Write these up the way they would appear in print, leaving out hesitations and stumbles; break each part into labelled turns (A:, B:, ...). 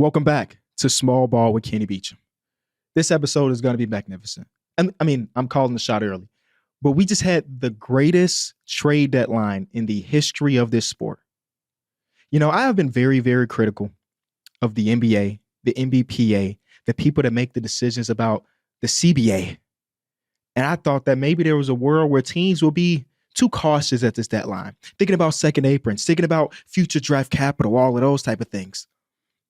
A: Welcome back to Small Ball with Kenny Beecham. This episode is going to be magnificent. I'm calling the shot early, but we just had the greatest trade deadline in the history of this sport. You know, I have been very, very critical of the NBA, the NBPA, the people that make the decisions about the CBA. And I thought that maybe there was a world where teams will be too cautious at this deadline, thinking about second aprons, thinking about future draft capital, all of those type of things.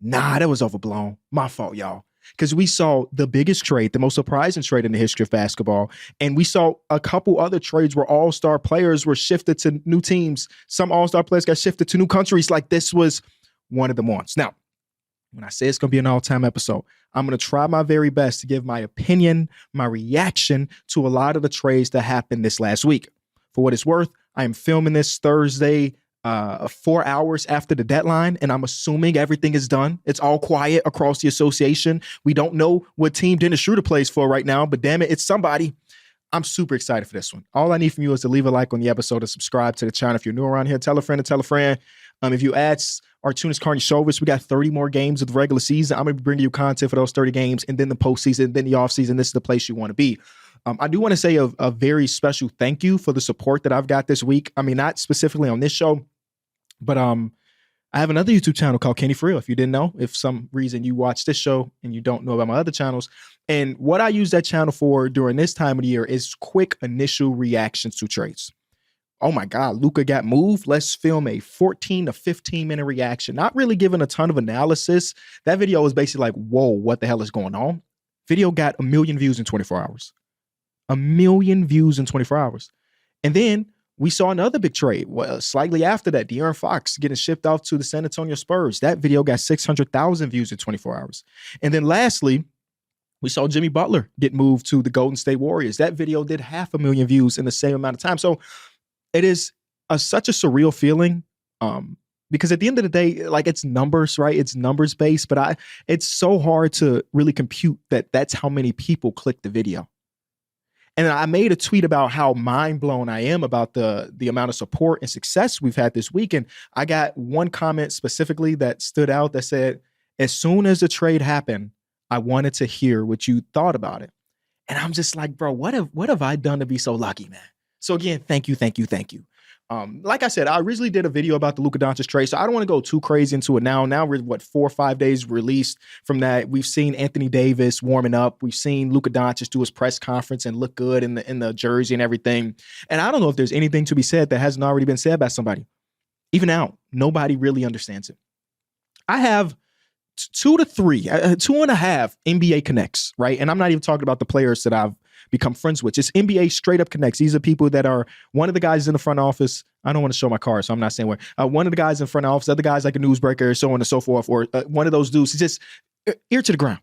A: Nah, that was overblown. My fault, y'all. Because we saw the biggest trade, the most surprising trade in the history of basketball. And we saw a couple other trades where all-star players were shifted to new teams. Some all-star players got shifted to new countries. Like this was one of the ones. Now, when I say it's going to be an all-time episode, I'm going to try my very best to give my opinion, my reaction to a lot of the trades that happened this last week. For what it's worth, I am filming this Thursday, 4 hours after the deadline, and I'm assuming everything is done. It's all quiet across the association. We don't know what team Dennis Schroeder plays for right now, but damn it, it's somebody. I'm super excited for this one. All I need from you is to leave a like on the episode and subscribe to the channel. If you're new around here, tell a friend and tell a friend. If you add Artunas Karnisovas, we got 30 more games of the regular season. I'm going to be bringing you content for those 30 games, and then the postseason, then the offseason. This is the place you want to be. I do want to say a very special thank you for the support that I've got this week. I mean, not specifically on this show, but I have another YouTube channel called Kenny For Real. If you didn't know, if some reason you watch this show and you don't know about my other channels. And what I use that channel for during this time of the year is quick initial reactions to trades. Oh my God, Luka got moved. Let's film a 14 to 15 minute reaction. Not really giving a ton of analysis. That video was basically like, whoa, what the hell is going on? Video got 1 million views in 24 hours. 1 million views in 24 hours. And then we saw another big trade. Well, slightly after that, De'Aaron Fox getting shipped off to the San Antonio Spurs. That video got 600,000 views in 24 hours. And then lastly, we saw Jimmy Butler get moved to the Golden State Warriors. That video did 500,000 views in the same amount of time. So it is such a surreal feeling because at the end of the day, like it's numbers, right? It's numbers based, but it's so hard to really compute that that's how many people click the video. And I made a tweet about how mind blown I am about the amount of support and success we've had this week. And I got one comment specifically that stood out that said, as soon as the trade happened, I wanted to hear what you thought about it. And I'm just like, bro, what have I done to be so lucky, man? So again, thank you. Like I said, I originally did a video about the Luka Doncic trade, so I don't want to go too crazy into it now. Now we're 4 or 5 days released from that. We've seen Anthony Davis warming up. We've seen Luka Doncic do his press conference and look good in the jersey and everything. And I don't know if there's anything to be said that hasn't already been said by somebody. Even now, nobody really understands it. I have 2 to 3, 2.5 NBA connects, right? And I'm not even talking about the players that I've become friends with. Just NBA straight up connects. These are people that are one of the guys in the front office. I don't want to show my card, so I'm not saying where. One of the guys in front office, other guys like a newsbreaker, so on and so forth, or one of those dudes. It's just ear to the ground.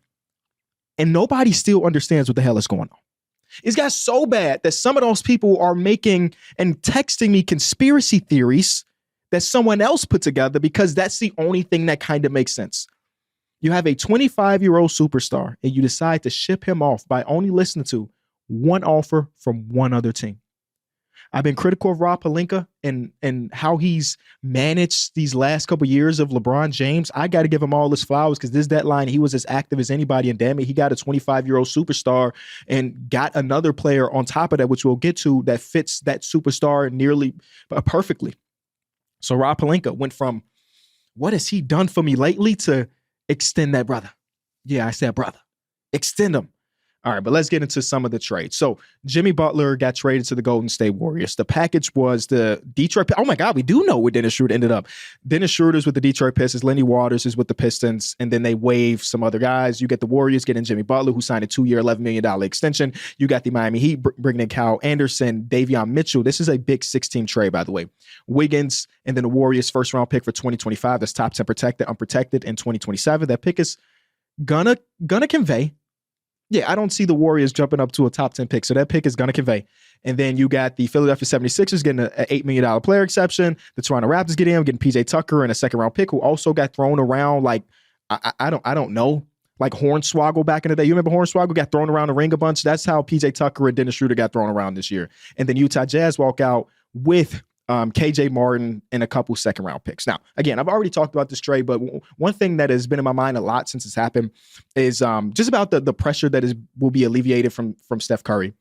A: And nobody still understands what the hell is going on. It's got so bad that some of those people are making and texting me conspiracy theories that someone else put together because that's the only thing that kind of makes sense. You have a 25-year-old superstar and you decide to ship him off by only listening to one offer from one other team. I've been critical of Rob Pelinka and how he's managed these last couple of years of LeBron James. I got to give him all his flowers because this deadline, he was as active as anybody. And damn it, he got a 25-year-old superstar and got another player on top of that, which we'll get to, that fits that superstar nearly perfectly. So Rob Pelinka went from, what has he done for me lately, to extend that brother. Yeah, I said brother. Extend him. All right, but let's get into some of the trades. So Jimmy Butler got traded to the Golden State Warriors. The package was the Detroit. Oh my God, we do know where Dennis Schroeder ended up. Dennis Schroeder's with the Detroit Pistons. Lenny Waters is with the Pistons. And then they waive some other guys. You get the Warriors getting Jimmy Butler, who signed a 2-year, $11 million extension. You got the Miami Heat bringing in Kyle Anderson, Davion Mitchell. This is a big 6-team trade, by the way. Wiggins, and then the Warriors first round pick for 2025. That's top 10 protected, unprotected in 2027. That pick is gonna convey. Yeah, I don't see the Warriors jumping up to a top 10 pick. So that pick is going to convey. And then you got the Philadelphia 76ers getting an $8 million player exception. The Toronto Raptors getting PJ Tucker and a second round pick, who also got thrown around like, I don't know, like Hornswoggle back in the day. You remember Hornswoggle got thrown around the ring a bunch? That's how PJ Tucker and Dennis Schroeder got thrown around this year. And then Utah Jazz walk out with KJ Martin, and a couple second round picks. Now, again, I've already talked about this trade, but one thing that has been in my mind a lot since it's happened is just about the pressure that will be alleviated from Steph Curry.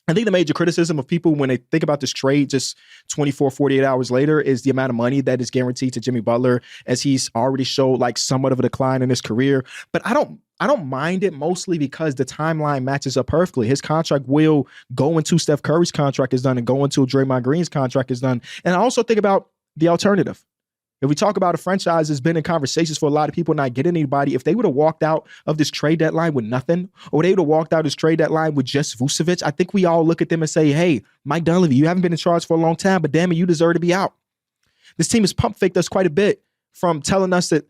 A: I think the major criticism of people when they think about this trade just 24, 48 hours later is the amount of money that is guaranteed to Jimmy Butler, as he's already showed like somewhat of a decline in his career. But I don't mind it, mostly because the timeline matches up perfectly. His contract will go until Steph Curry's contract is done and go until Draymond Green's contract is done. And I also think about the alternative. If we talk about a franchise that's been in conversations for a lot of people not getting anybody, if they would have walked out of this trade deadline with nothing, or they would have walked out of this trade deadline with just Vucevic, I think we all look at them and say, hey, Mike Dunleavy, you haven't been in charge for a long time, but damn it, you deserve to be out. This team has pump faked us quite a bit from telling us that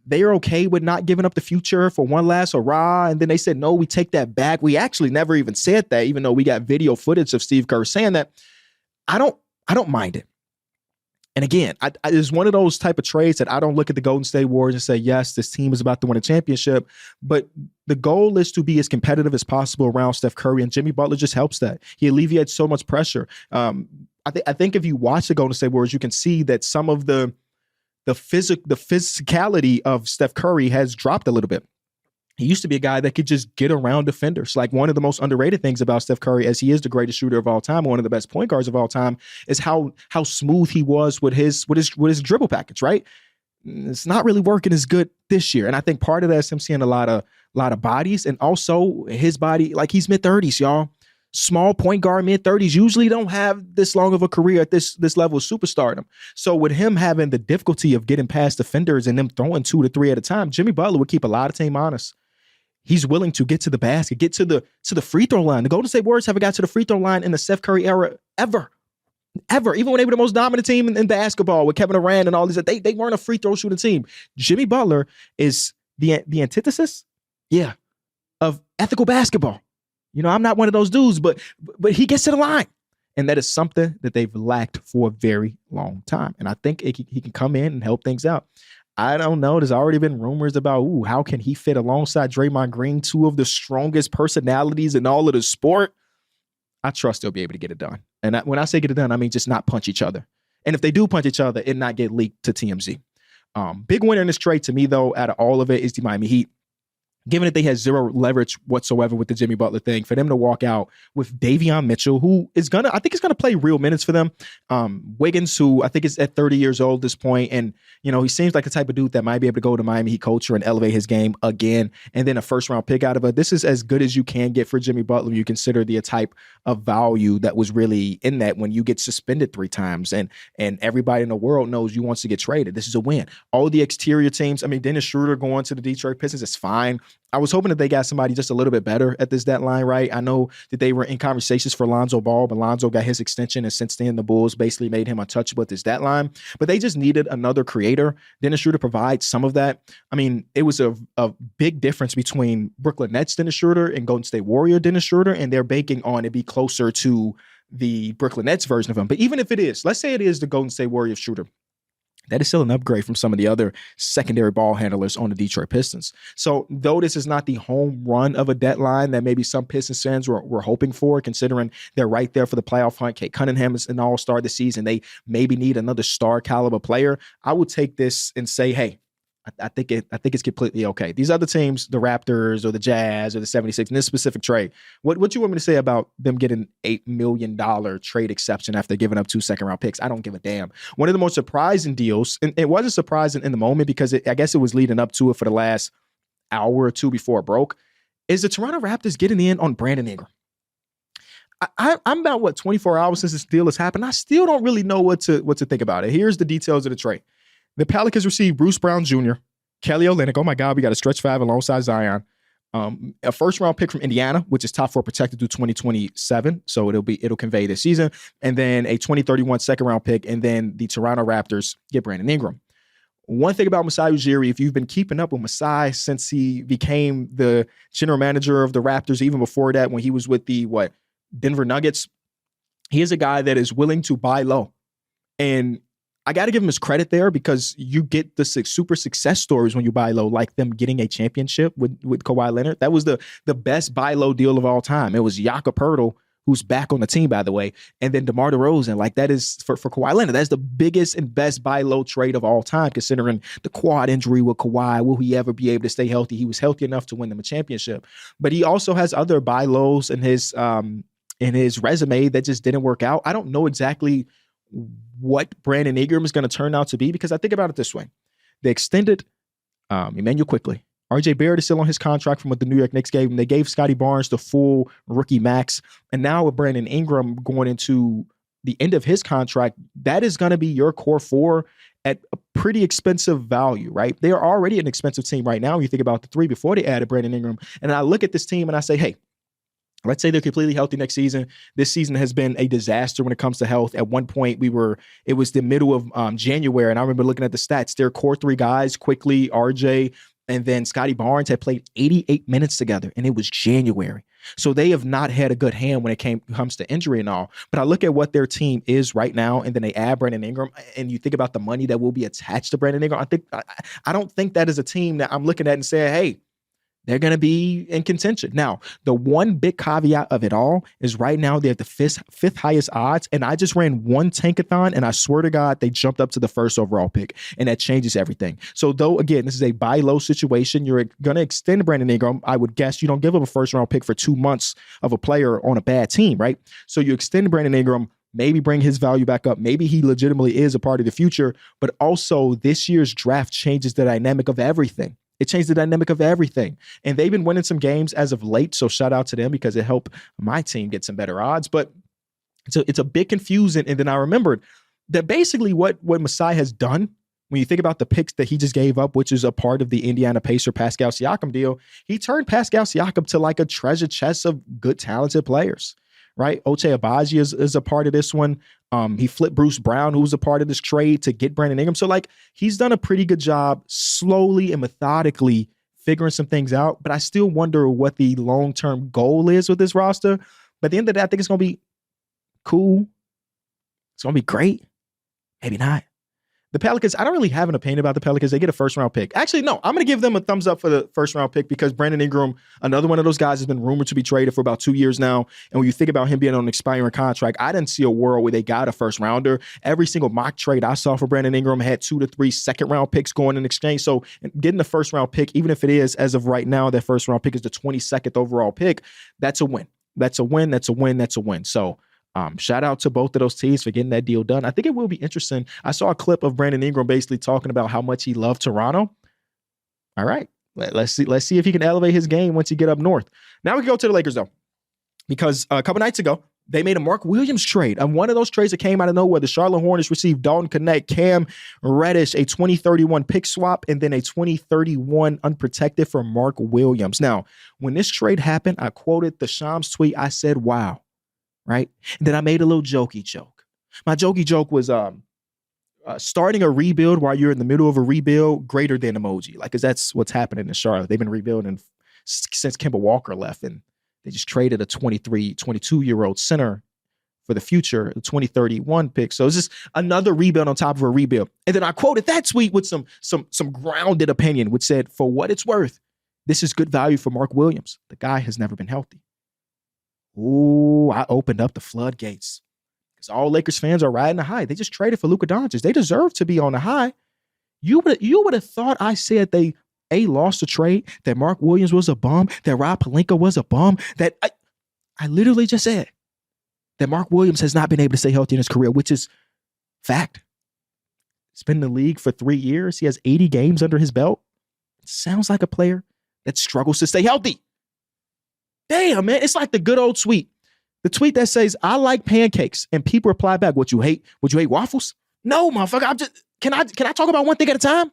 A: they are okay with not giving up the future for one last hurrah. And then they said, no, we take that back. We actually never even said that, even though we got video footage of Steve Kerr saying that. I don't mind it. And again, it's one of those type of trades that I don't look at the Golden State Warriors and say, yes, this team is about to win a championship. But the goal is to be as competitive as possible around Steph Curry, and Jimmy Butler just helps that. He alleviates so much pressure. I think if you watch the Golden State Warriors, you can see that some of the physicality of Steph Curry has dropped a little bit. He used to be a guy that could just get around defenders. Like, one of the most underrated things about Steph Curry, as he is the greatest shooter of all time, one of the best point guards of all time, is how smooth he was with his dribble package, right? It's not really working as good this year. And I think part of that is him seeing a lot of bodies, and also his body, like, he's mid-30s, y'all. Small point guard, mid-30s, usually don't have this long of a career at this level of superstardom. So with him having the difficulty of getting past defenders and them throwing 2 to 3 at a time, Jimmy Butler would keep a lot of team honest. He's willing to get to the basket, get to the free throw line. The Golden State Warriors haven't got to the free throw line in the Steph Curry era ever. Even when they were the most dominant team in basketball with Kevin Durant and all these, they weren't a free throw shooting team. Jimmy Butler is the antithesis, of ethical basketball. You know, I'm not one of those dudes, but he gets to the line. And that is something that they've lacked for a very long time. And I think he can come in and help things out. I don't know. There's already been rumors about, how can he fit alongside Draymond Green, two of the strongest personalities in all of the sport? I trust they'll be able to get it done. And when I say get it done, I mean just not punch each other. And if they do punch each other, it not get leaked to TMZ. Big winner in this trade to me, though, out of all of it, is the Miami Heat. Given that they had zero leverage whatsoever with the Jimmy Butler thing, for them to walk out with Davion Mitchell, who is gonna play real minutes for them. Wiggins, who I think is at 30 years old at this point, and he seems like the type of dude that might be able to go to Miami Heat culture and elevate his game again. And then a first round pick out of it. This is as good as you can get for Jimmy Butler when you consider the type of value that was really in that when you get suspended 3 times and everybody in the world knows you wants to get traded. This is a win. All the exterior teams, I mean, Dennis Schroeder going to the Detroit Pistons is fine. I was hoping that they got somebody just a little bit better at this deadline, right? I know that they were in conversations for Lonzo Ball, but Lonzo got his extension, and since then the Bulls basically made him untouchable at this deadline. But they just needed another creator. Dennis Schroeder provides some of that. I mean, it was a big difference between Brooklyn Nets Dennis Schroeder and Golden State Warrior Dennis Schroeder, and they're banking on it be closer to the Brooklyn Nets version of him. But even if it is, let's say it is the Golden State Warriors Schroeder, that is still an upgrade from some of the other secondary ball handlers on the Detroit Pistons. So though this is not the home run of a deadline that maybe some Pistons fans were hoping for, considering they're right there for the playoff hunt. Kate Cunningham is an all-star this season. They maybe need another star caliber player. I would take this and say, hey, I think it's completely okay. These other teams, the Raptors or the Jazz or the 76ers, in this specific trade, what you want me to say about them getting $8 million trade exception after giving up 2 second-round picks? I don't give a damn. One of the most surprising deals, and it wasn't surprising in the moment because I guess it was leading up to it for the last hour or two before it broke, is the Toronto Raptors getting in on Brandon Ingram. I'm about, 24 hours since this deal has happened. I still don't really know what to think about it. Here's the details of the trade. The Pelicans received Bruce Brown Jr., Kelly Olynyk. Oh my God, we got a stretch 5 alongside Zion. A first-round pick from Indiana, which is top 4 protected through 2027, so it'll convey this season, and then a 2031 second-round pick, and then the Toronto Raptors get Brandon Ingram. One thing about Masai Ujiri, if you've been keeping up with Masai since he became the general manager of the Raptors, even before that when he was with the Denver Nuggets, he is a guy that is willing to buy low, and I got to give him his credit there because you get the super success stories when you buy low, like them getting a championship with Kawhi Leonard. That was the best buy low deal of all time. It was Jakob Poeltl who's back on the team, by the way, and then DeMar DeRozan. Like, that is for Kawhi Leonard. That's the biggest and best buy low trade of all time, considering the quad injury with Kawhi. Will he ever be able to stay healthy? He was healthy enough to win them a championship, but he also has other buy lows in his resume that just didn't work out. I don't know exactly what Brandon Ingram is going to turn out to be, because I think about it this way: they extended Emmanuel Quickly. RJ Barrett is still on his contract from what the New York Knicks gave him. They gave Scotty Barnes the full rookie max. And now with Brandon Ingram going into the end of his contract, that is going to be your core four at a pretty expensive value, right? They are already an expensive team right now when you think about the three before they added Brandon Ingram. And I look at this team and I say, hey, let's say they're completely healthy next season. This season has been a disaster when it comes to health. At one point, it was the middle of January, and I remember looking at the stats. Their core three guys, Quickly, RJ, and then Scotty Barnes, had played 88 minutes together, and it was January. So they have not had a good hand when it comes to injury and all. But I look at what their team is right now, and then they add Brandon Ingram, and you think about the money that will be attached to Brandon Ingram. I don't think that is a team that I'm looking at and saying, hey, they're going to be in contention. Now, the one big caveat of it all is right now they have the fifth highest odds, and I just ran one tankathon, and I swear to God, they jumped up to the first overall pick, and that changes everything. So though, again, this is a buy low situation, you're going to extend Brandon Ingram. I would guess you don't give up a first-round pick for 2 months of a player on a bad team, right? So you extend Brandon Ingram, maybe bring his value back up. Maybe he legitimately is a part of the future, but also this year's draft changes the dynamic of everything. It changed the dynamic of everything. And they've been winning some games as of late, so shout out to them because it helped my team get some better odds. But it's a bit confusing. And then I remembered that basically what Masai has done, when you think about the picks that he just gave up, which is a part of the Indiana Pacer Pascal Siakam deal, he turned Pascal Siakam to like a treasure chest of good, talented players, right? Ochai Agbaji is a part of this one. He flipped Bruce Brown, who was a part of this trade, to get Brandon Ingram. So like, he's done a pretty good job slowly and methodically figuring some things out. But I still wonder what the long-term goal is with this roster. But at the end of the day, I think it's going to be cool. It's going to be great. Maybe not. The Pelicans, I don't really have an opinion about the Pelicans. They get a first-round pick. Actually, no, I'm going to give them a thumbs up for the first-round pick because Brandon Ingram, another one of those guys, has been rumored to be traded for about 2 years now. And when you think about him being on an expiring contract, I didn't see a world where they got a first-rounder. Every single mock trade I saw for Brandon Ingram had 2 to 3 second-round picks going in exchange. So getting the first-round pick, even if it is, as of right now, that first-round pick is the 22nd overall pick, that's a win. That's a win. That's a win. That's a win. So shout out to both of those teams for getting that deal done. I think it will be interesting. I saw a clip of Brandon Ingram basically talking about how much he loved Toronto. All right, let's see if he can elevate his game once he get up north. Now we can go to the Lakers though, because a couple nights ago they made a Mark Williams trade. One of those trades that came out of nowhere. The Charlotte Hornets received Dalton Knecht, Cam Reddish, a 2031 pick swap, and then a 2031 unprotected for Mark Williams. Now, when this trade happened, I quoted the Shams tweet. I said, "Wow." Right? And then I made a little jokey joke. My jokey joke was starting a rebuild while you're in the middle of a rebuild, greater than emoji. Like, because that's what's happening in Charlotte. They've been rebuilding since Kemba Walker left, and they just traded a 22-year-old center for the future, the 2031 pick. So it's just another rebuild on top of a rebuild. And then I quoted that tweet with some grounded opinion, which said, for what it's worth, this is good value for Mark Williams. The guy has never been healthy. Ooh, I opened up the floodgates because all Lakers fans are riding the high. They just traded for Luka Doncic. They deserve to be on the high. You would have thought I said they lost the trade, that Mark Williams was a bum, that Rob Pelinka was a bum, that I literally just said that Mark Williams has not been able to stay healthy in his career, which is fact. He's been in the league for 3 years. He has 80 games under his belt. It sounds like a player that struggles to stay healthy. Damn, man, it's like the good old tweet. The tweet that says, I like pancakes, and people reply back, would you hate waffles? No, motherfucker, can I talk about one thing at a time?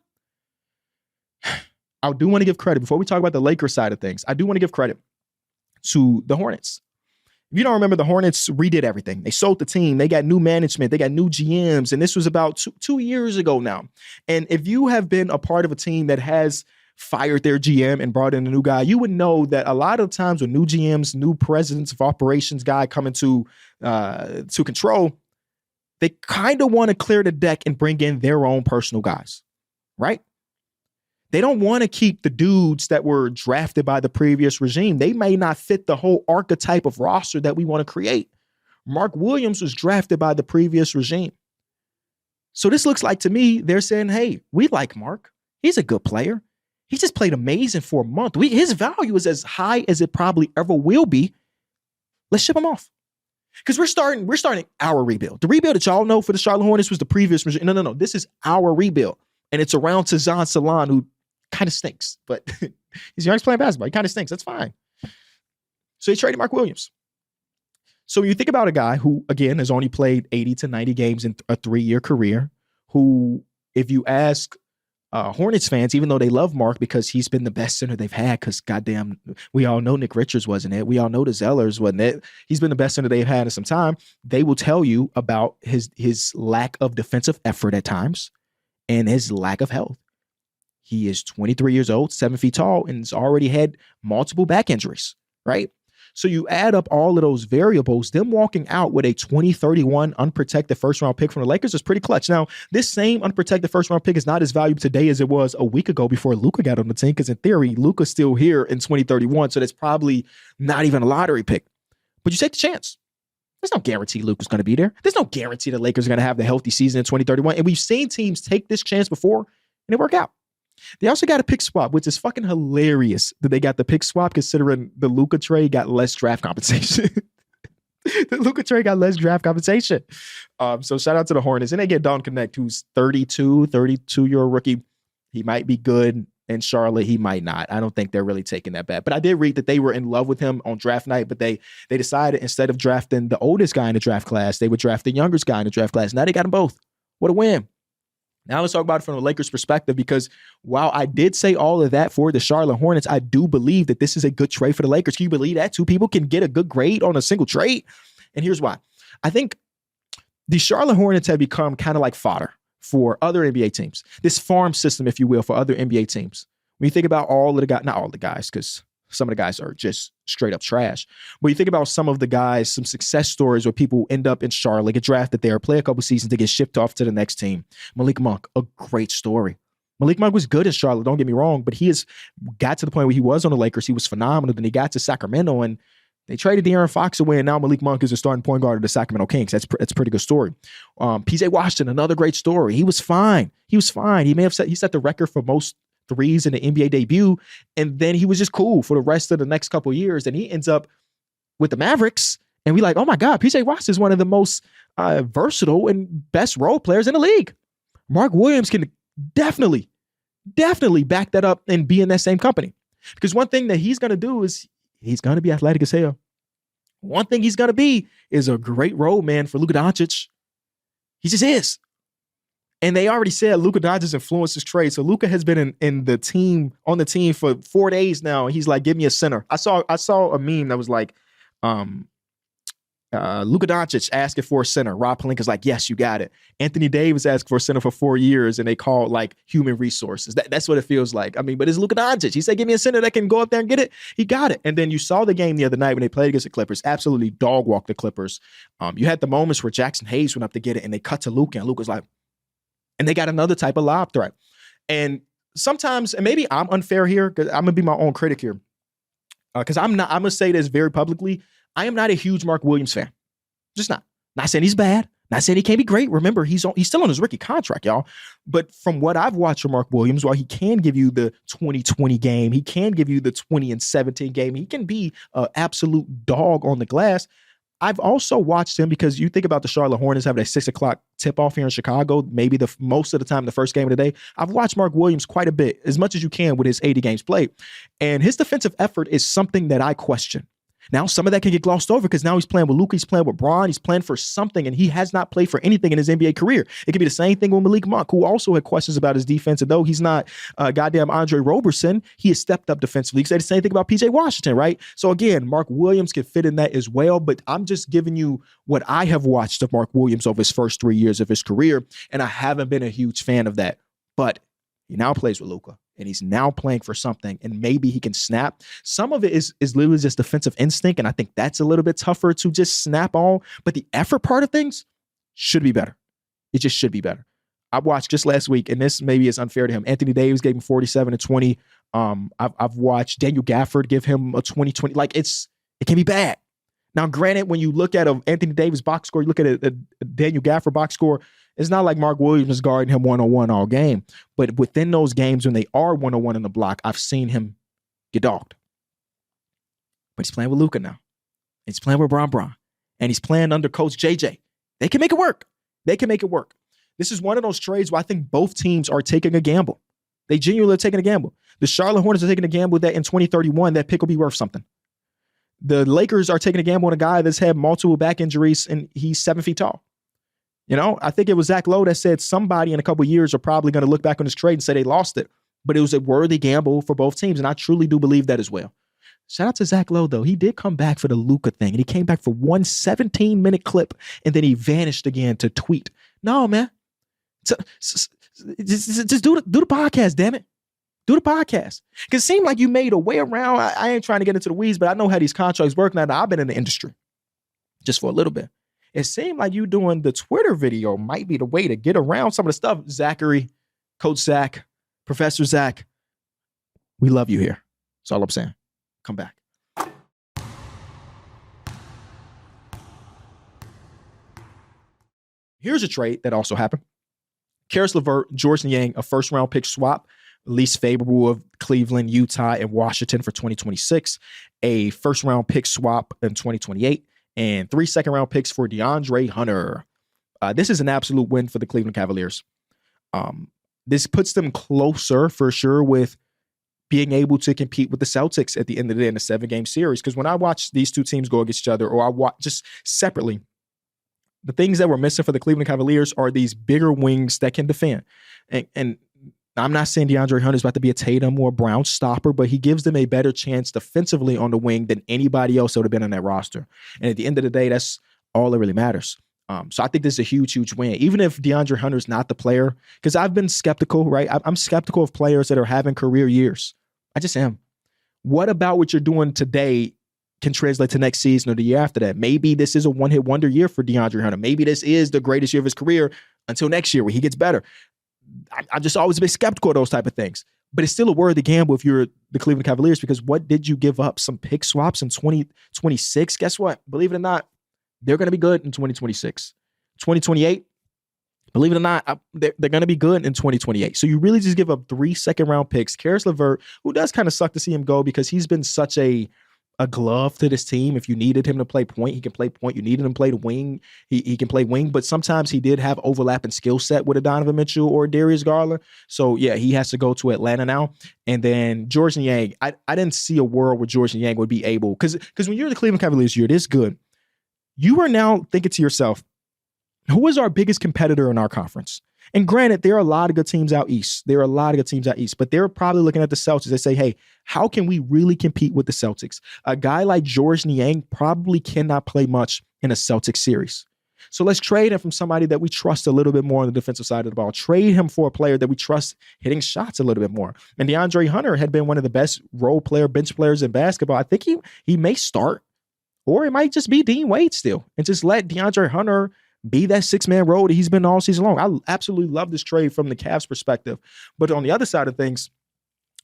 A: I do want to give credit, before we talk about the Lakers side of things, I do want to give credit to the Hornets. If you don't remember, the Hornets redid everything. They sold the team. They got new management. They got new GMs, and this was about two years ago now. And if you have been a part of a team that has fired their GM and brought in a new guy, you would know that a lot of times when new GMs, new presidents of operations guy come into to control, they kind of want to clear the deck and bring in their own personal guys, right? They don't want to keep the dudes that were drafted by the previous regime. They may not fit the whole archetype of roster that we want to create. Mark Williams was drafted by the previous regime. So this looks like to me, they're saying, hey, we like Mark. He's a good player. He just played amazing for a month. His value is as high as it probably ever will be. Let's ship him off. Because we're starting our rebuild. The rebuild that y'all know for the Charlotte Hornets was the previous regime. No. This is our rebuild. And it's around Tazan Salon, who kind of stinks. But he's young, playing basketball. He kind of stinks. That's fine. So he traded Mark Williams. So when you think about a guy who, again, has only played 80 to 90 games in a 3-year career, who, if you ask Hornets fans, even though they love Mark because he's been the best center they've had, because goddamn, we all know Nick Richards wasn't it. We all know the Zellers wasn't it. He's been the best center they've had in some time. They will tell you about his lack of defensive effort at times and his lack of health. He is 23 years old, 7 feet tall, and has already had multiple back injuries, right? So you add up all of those variables, them walking out with a 2031 unprotected first-round pick from the Lakers is pretty clutch. Now, this same unprotected first-round pick is not as valuable today as it was a week ago before Luka got on the team, because in theory, Luka's still here in 2031, so that's probably not even a lottery pick. But you take the chance. There's no guarantee Luka's going to be there. There's no guarantee the Lakers are going to have the healthy season in 2031, and we've seen teams take this chance before, and it work out. They also got a pick swap, which is fucking hilarious that they got the pick swap considering the Luka trade got less draft compensation. The Luka trade got less draft compensation. So shout out to the Hornets. And they get Don Connect, who's 32-year-old rookie. He might be good in Charlotte. He might not. I don't think they're really taking that bet. But I did read that they were in love with him on draft night, but they decided instead of drafting the oldest guy in the draft class, they would draft the youngest guy in the draft class. Now they got them both. What a win. Now let's talk about it from the Lakers' perspective, because while I did say all of that for the Charlotte Hornets, I do believe that this is a good trade for the Lakers. Can you believe that? Two people can get a good grade on a single trade. And here's why. I think the Charlotte Hornets have become kind of like fodder for other NBA teams. This farm system, if you will, for other NBA teams. When you think about all of the guys, not all the guys, because some of the guys are just straight up trash. But you think about some of the guys, some success stories where people end up in Charlotte, get drafted there, play a couple seasons to get shipped off to the next team. Malik Monk, a great story. Malik Monk was good in Charlotte, don't get me wrong, but he has got to the point where he was on the Lakers. He was phenomenal. Then he got to Sacramento, and they traded De'Aaron Fox away, and now Malik Monk is a starting point guard of the Sacramento Kings. That's a pretty good story. PJ Washington, another great story. He was fine. He set the record for most threes in the NBA debut, and then he was just cool for the rest of the next couple of years. And he ends up with the Mavericks, and we like, oh my God, PJ Washington is one of the most versatile and best role players in the league. Mark Williams can definitely back that up and be in that same company. Because one thing that he's going to do is he's going to be athletic as hell. One thing he's going to be is a great role man for Luka Doncic. He just is. And they already said Luka Doncic influenced his trade. So Luka has been on the team for 4 days now. And he's like, give me a center. I saw a meme that was like, Luka Doncic asking for a center. Rob Pelinka's like, yes, you got it. Anthony Davis asked for a center for 4 years, and they call like human resources. That's what it feels like. I mean, but it's Luka Doncic. He said, give me a center that can go up there and get it. He got it. And then you saw the game the other night when they played against the Clippers, absolutely dog walk the Clippers. You had the moments where Jackson Hayes went up to get it, and they cut to Luka, and Luka's like, and they got another type of lob threat. And sometimes, and maybe I'm unfair here, because I'm going to be my own critic here. Because I'm going to say this very publicly. I am not a huge Mark Williams fan. Just not. Not saying he's bad. Not saying he can't be great. Remember, he's still on his rookie contract, y'all. But from what I've watched from Mark Williams, while he can give you the 20-20 game, he can give you the 20-17 game, he can be an absolute dog on the glass. I've also watched him, because you think about the Charlotte Hornets having a 6 o'clock tip-off here in Chicago, maybe most of the time, the first game of the day. I've watched Mark Williams quite a bit, as much as you can with his 80 games played. And his defensive effort is something that I question. Now, some of that can get glossed over because now he's playing with Luka, he's playing with Bron, he's playing for something, and he has not played for anything in his NBA career. It could be the same thing with Malik Monk, who also had questions about his defense. And though he's not goddamn Andre Roberson, he has stepped up defensively. You can say the same thing about PJ Washington, right? So again, Mark Williams can fit in that as well, but I'm just giving you what I have watched of Mark Williams over his first 3 years of his career, and I haven't been a huge fan of that. But he now plays with Luka, and he's now playing for something, and maybe he can snap. Some of it is literally just defensive instinct, and I think that's a little bit tougher to just snap on. But the effort part of things should be better. It just should be better. I watched just last week, and this maybe is unfair to him. Anthony Davis gave him 47 and 20. I've watched Daniel Gafford give him a 20-20. Like, it can be bad. Now, granted, when you look at an Anthony Davis box score, you look at a Daniel Gafford box score, it's not like Mark Williams is guarding him one-on-one all game. But within those games when they are one-on-one in the block, I've seen him get dogged. But he's playing with Luka now. He's playing with Bron. And he's playing under Coach JJ. They can make it work. This is one of those trades where I think both teams are taking a gamble. They genuinely are taking a gamble. The Charlotte Hornets are taking a gamble that in 2031, that pick will be worth something. The Lakers are taking a gamble on a guy that's had multiple back injuries and he's 7 feet tall. You know, I think it was Zack Lowe that said somebody in a couple of years are probably going to look back on this trade and say they lost it. But it was a worthy gamble for both teams, and I truly do believe that as well. Shout out to Zack Lowe, though. He did come back for the Luka thing, and he came back for one 17-minute clip, and then he vanished again to tweet. No, man. Just do the podcast, damn it. Do the podcast. Because it seemed like you made a way around. I ain't trying to get into the weeds, but I know how these contracts work now. I've been in the industry just for a little bit. It seemed like you doing the Twitter video might be the way to get around some of the stuff. Zachary, Coach Zach, Professor Zach, we love you here. That's all I'm saying. Come back. Here's a trade that also happened. Karis LeVert, George Niang, a first-round pick swap, least favorable of Cleveland, Utah, and Washington for 2026, a first-round pick swap in 2028, and 3 second-round picks for DeAndre Hunter. This is an absolute win for the Cleveland Cavaliers. This puts them closer for sure with being able to compete with the Celtics at the end of the day in a 7-game series. Because when I watch these two teams go against each other, or I watch just separately, the things that were missing for the Cleveland Cavaliers are these bigger wings that can defend. And I'm not saying DeAndre Hunter is about to be a Tatum or a Brown stopper, but he gives them a better chance defensively on the wing than anybody else that would have been on that roster. And at the end of the day, that's all that really matters. So I think this is a huge, huge win. Even if DeAndre Hunter is not the player, because I've been skeptical, right? I'm skeptical of players that are having career years. I just am. What about what you're doing today can translate to next season or the year after that? Maybe this is a one-hit wonder year for DeAndre Hunter. Maybe this is the greatest year of his career until next year where he gets better. I just always been skeptical of those type of things. But it's still a worthy gamble if you're the Cleveland Cavaliers, because what did you give up? Some pick swaps in 2026? Guess what? Believe it or not, they're going to be good in 2026. 2028, believe it or not, they're going to be good in 2028. So you really just give up 3 second-round picks. Karis LeVert, who does kind of suck to see him go because he's been such a glove to this team. If you needed him to play point, he can play point. You needed him to play the wing, he can play wing. But sometimes he did have overlapping skill set with a Donovan Mitchell or Darius Garland. So, yeah, he has to go to Atlanta now. And then George Niang, I didn't see a world where George Niang would be able, because when you're the Cleveland Cavaliers, you're this good. You are now thinking to yourself, who is our biggest competitor in our conference? And granted, there are a lot of good teams out east. But they're probably looking at the Celtics. They say, hey, how can we really compete with the Celtics? A guy like George Niang probably cannot play much in a Celtics series. So let's trade him from somebody that we trust a little bit more on the defensive side of the ball. Trade him for a player that we trust hitting shots a little bit more. And DeAndre Hunter had been one of the best role player, bench players in basketball. I think he may start, or it might just be Dean Wade still, and just let DeAndre Hunter be that 6-man role that he's been all season long. I absolutely love this trade from the Cavs perspective. But on the other side of things,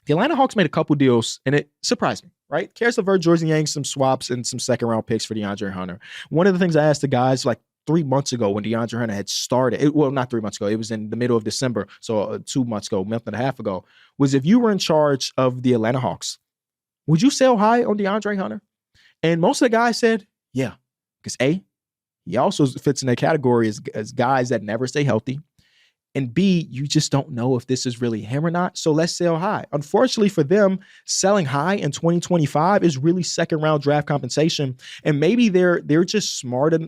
A: the Atlanta Hawks made a couple deals, and it surprised me, right? Karis LeVert, George Niang, some swaps, and some second-round picks for DeAndre Hunter. One of the things I asked the guys like 3 months ago when DeAndre Hunter had started, well, not 3 months ago, it was in the middle of December, so 2 months ago, a month and a half ago, was if you were in charge of the Atlanta Hawks, would you sell high on DeAndre Hunter? And most of the guys said, yeah, because A, he also fits in that category as guys that never stay healthy. And B, you just don't know if this is really him or not. So let's sell high. Unfortunately for them, selling high in 2025 is really second-round draft compensation. And maybe they're just smarter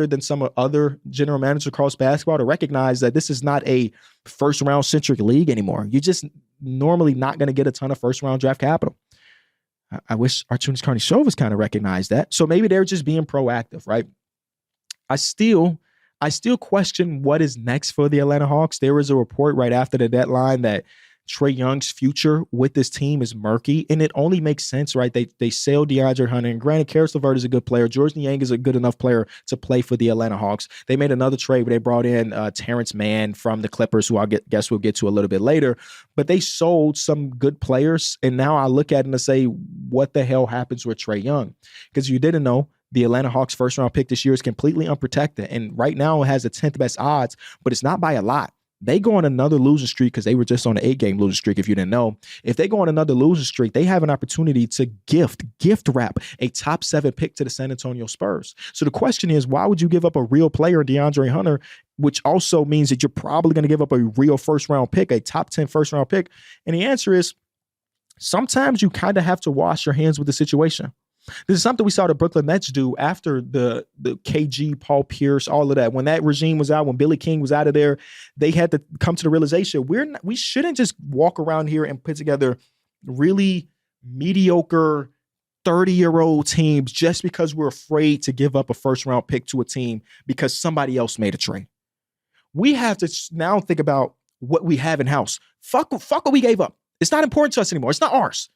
A: than some other general managers across basketball to recognize that this is not a first-round centric league anymore. You're just normally not going to get a ton of first-round draft capital. I wish Arturas Karnisovas kind of recognized that. So maybe they're just being proactive, right? I still question what is next for the Atlanta Hawks. There was a report right after the deadline that Trae Young's future with this team is murky, and it only makes sense, right? They sell DeAndre Hunter, and granted, Karis LeVert is a good player. George Niang is a good enough player to play for the Atlanta Hawks. They made another trade where they brought in Terrence Mann from the Clippers, who guess we'll get to a little bit later. But they sold some good players, and now I look at it and say, what the hell happens with Trae Young? Because you didn't know, the Atlanta Hawks first-round pick this year is completely unprotected, and right now it has the 10th best odds, but it's not by a lot. They go on another losing streak because they were just on an 8-game losing streak, if you didn't know. If they go on another losing streak, they have an opportunity to gift wrap a top 7 pick to the San Antonio Spurs. So the question is, why would you give up a real player, DeAndre Hunter, which also means that you're probably going to give up a real first-round pick, a top 10 first-round pick? And the answer is, sometimes you kind of have to wash your hands with the situation. This is something we saw the Brooklyn Nets do after the KG, Paul Pierce, all of that. When that regime was out, when Billy King was out of there, they had to come to the realization we shouldn't just walk around here and put together really mediocre 30-year-old teams just because we're afraid to give up a first-round pick to a team because somebody else made a trade. We have to now think about what we have in-house. Fuck what we gave up. It's not important to us anymore. It's not ours.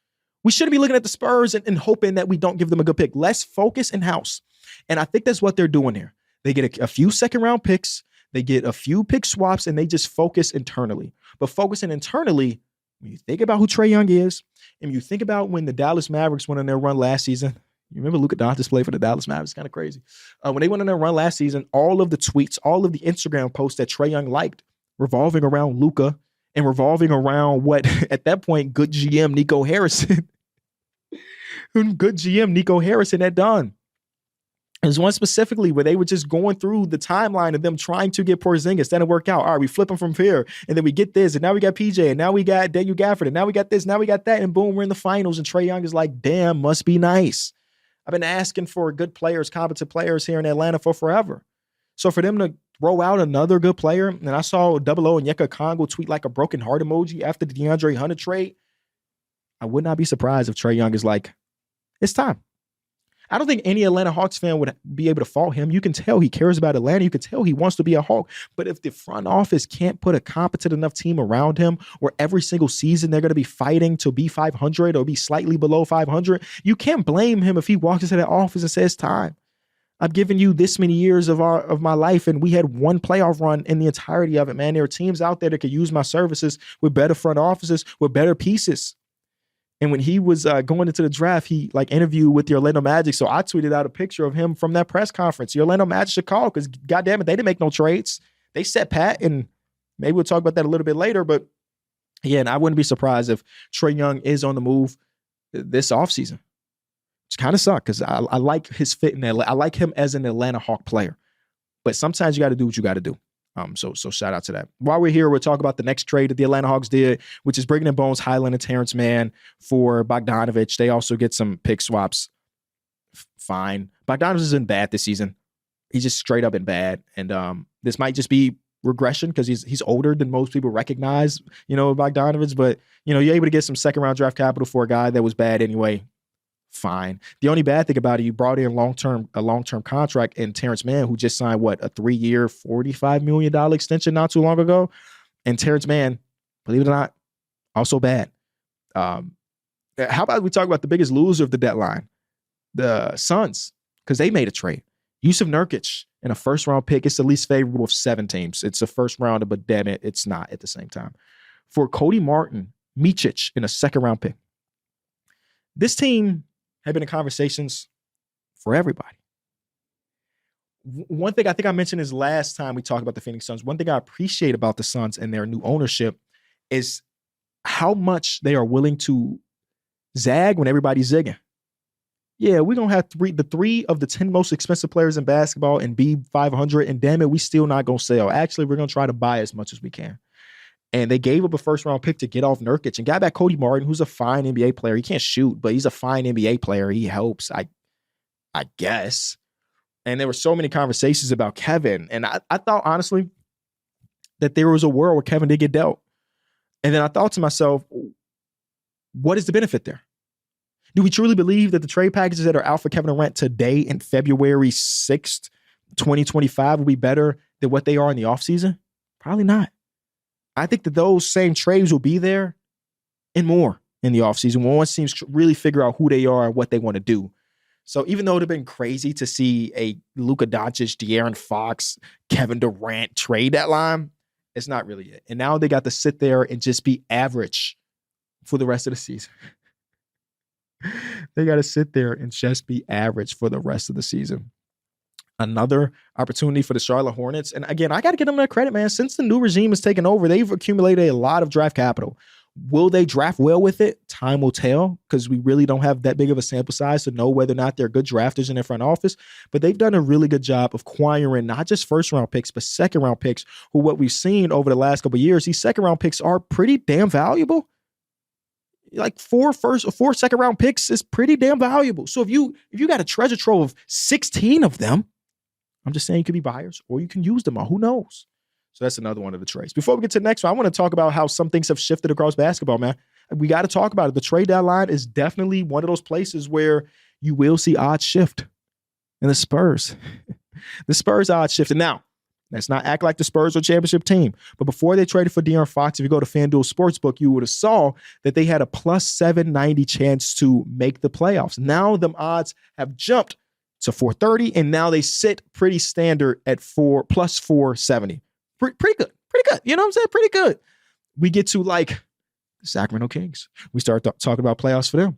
A: We shouldn't be looking at the Spurs and hoping that we don't give them a good pick. Let's focus in-house. And I think that's what they're doing here. They get a few second-round picks. They get a few pick swaps, and they just focus internally. But focusing internally, when you think about who Trae Young is, and you think about when the Dallas Mavericks went on their run last season, you remember Luka Doncic played for the Dallas Mavericks? Kind of crazy. When they went on their run last season, all of the tweets, all of the Instagram posts that Trae Young liked revolving around Luka and revolving around what, at that point, good GM Nico Harrison had done. There's one specifically where they were just going through the timeline of them trying to get Porzingis. That didn't work out. All right, we flip him from here, and then we get this, and now we got PJ, and now we got Daniel Gafford, and now we got this, now we got that, and boom, we're in the finals, and Trae Young is like, damn, must be nice. I've been asking for good players, competent players here in Atlanta for forever. So for them to throw out another good player, and I saw Double O and Yeka Congo tweet like a broken heart emoji after the DeAndre Hunter trade, I would not be surprised if Trae Young is like, it's time. I don't think any Atlanta Hawks fan would be able to fault him. You can tell he cares about Atlanta. You can tell he wants to be a Hawk. But if the front office can't put a competent enough team around him where every single season they're going to be fighting to be 500 or be slightly below 500, you can't blame him if he walks into that office and says, time. I've given you this many years of my life, and we had one playoff run in the entirety of it, man. There are teams out there that could use my services with better front offices, with better pieces. And when he was going into the draft, he interviewed with the Orlando Magic. So I tweeted out a picture of him from that press conference. The Orlando Magic should call because, goddamn it, they didn't make no trades. They set pat, and maybe we'll talk about that a little bit later. But yeah, and I wouldn't be surprised if Trae Young is on the move this offseason. It's kind of suck because I like his fit in there. I like him as an Atlanta Hawk player. But sometimes you got to do what you got to do. So shout out to that. While we're here, we'll talk about the next trade that the Atlanta Hawks did, which is bringing in Bones Highland and Terrence Mann for Bogdanovich. They also get some pick swaps. Fine. Bogdanovich isn't bad this season. He's just straight up and bad. And this might just be regression because he's older than most people recognize, Bogdanovich. But, you're able to get some second-round draft capital for a guy that was bad anyway. Fine. The only bad thing about it, you brought in a long-term contract in Terrence Mann, who just signed, a 3-year, $45 million extension not too long ago. And Terrence Mann, believe it or not, also bad. How about we talk about the biggest loser of the deadline? The Suns, because they made a trade. Yusuf Nurkic in a first-round pick. It's the least favorable of 7 teams. It's a first-rounder, but damn it, it's not at the same time. For Cody Martin, Micic in a second-round pick. This team have been in conversations for everybody. One thing I think I mentioned is last time we talked about the Phoenix Suns. One thing I appreciate about the Suns and their new ownership is how much they are willing to zag when everybody's zigging. Yeah, we're going to have three of the 10 most expensive players in basketball and be 500, and damn it, we still not going to sell. Actually, we're going to try to buy as much as we can. And they gave up a first-round pick to get off Nurkic and got back Cody Martin, who's a fine NBA player. He can't shoot, but he's a fine NBA player. He helps, I guess. And there were so many conversations about Kevin. And I thought, honestly, that there was a world where Kevin did get dealt. And then I thought to myself, what is the benefit there? Do we truly believe that the trade packages that are out for Kevin Durant today in February 6th, 2025 will be better than what they are in the offseason? Probably not. I think that those same trades will be there and more in the offseason. Once teams really figure out who they are and what they want to do. So even though it would have been crazy to see a Luka Doncic, De'Aaron Fox, Kevin Durant trade deadline, it's not really it. And now they got to sit there and just be average for the rest of the season. They got to sit there and just be average for the rest of the season. Another opportunity for the Charlotte Hornets. And again, I got to give them that credit, man. Since the new regime has taken over, they've accumulated a lot of draft capital. Will they draft well with it? Time will tell, because we really don't have that big of a sample size to know whether or not they're good drafters in their front office. But they've done a really good job of acquiring not just first-round picks, but second-round picks, who what we've seen over the last couple of years, these second-round picks are pretty damn valuable. Like four second-round picks is pretty damn valuable. So if you got a treasure trove of 16 of them, I'm just saying you could be buyers or you can use them all. Who knows? So that's another one of the trades. Before we get to the next one, I want to talk about how some things have shifted across basketball, man. We got to talk about it. The trade deadline is definitely one of those places where you will see odds shift. And the Spurs odds shifted. Now, let's not act like the Spurs are a championship team. But before they traded for De'Aaron Fox, if you go to FanDuel Sportsbook, you would have saw that they had a plus 790 chance to make the playoffs. Now them odds have jumped to 430, and now they sit pretty standard at plus 470. Pretty good. You know what I'm saying? Pretty good. We get to like the Sacramento Kings. We start talking about playoffs for them.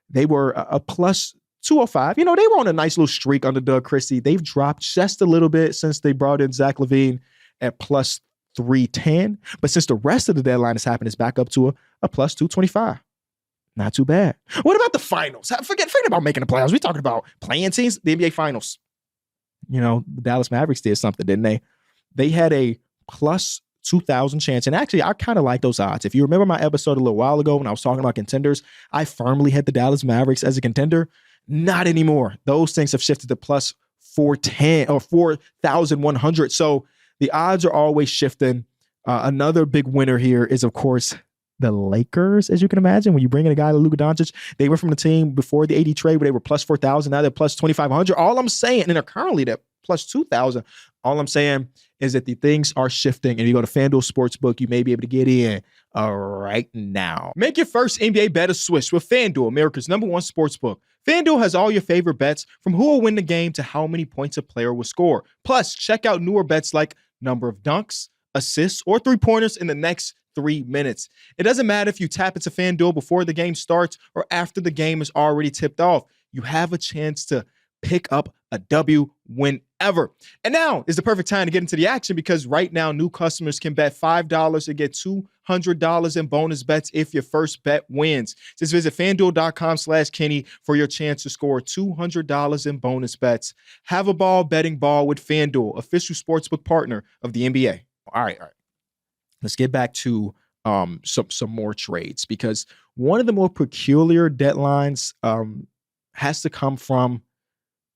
A: They were a plus 205. You know, they were on a nice little streak under Doug Christie. They've dropped just a little bit since they brought in Zack Lowe at plus 310. But since the rest of the deadline has happened, it's back up to a plus 225. Not too bad. What about the finals? Forget about making the playoffs. We're talking about playing teams, the NBA finals. You know, the Dallas Mavericks did something, didn't they? They had a plus 2,000 chance. And actually, I kind of like those odds. If you remember my episode a little while ago when I was talking about contenders, I firmly had the Dallas Mavericks as a contender. Not anymore. Those things have shifted to plus 410 or 4,100. So the odds are always shifting. Another big winner here is, of course, the Lakers, as you can imagine. When you bring in a guy like Luka Doncic, they were from the team before the AD trade where they were plus 4,000. Now they're plus 2,500. All I'm saying, and they're currently at plus 2,000. All I'm saying is that the things are shifting. And you go to FanDuel Sportsbook, you may be able to get in right now. Make your first NBA bet a swish with FanDuel, America's #1 sportsbook. FanDuel has all your favorite bets, from who will win the game to how many points a player will score. Plus, check out newer bets like number of dunks, assists, or three-pointers in the next 3 minutes. It doesn't matter if you tap into FanDuel before the game starts or after the game is already tipped off. You have a chance to pick up a W whenever. And now is the perfect time to get into the action, because right now new customers can bet $5 and get $200 in bonus bets if your first bet wins. Just visit FanDuel.com/Kenny for your chance to score $200 in bonus bets. Have a ball betting ball with FanDuel, official sportsbook partner of the NBA. All right. Let's get back to some more trades, because one of the more peculiar deadlines has to come from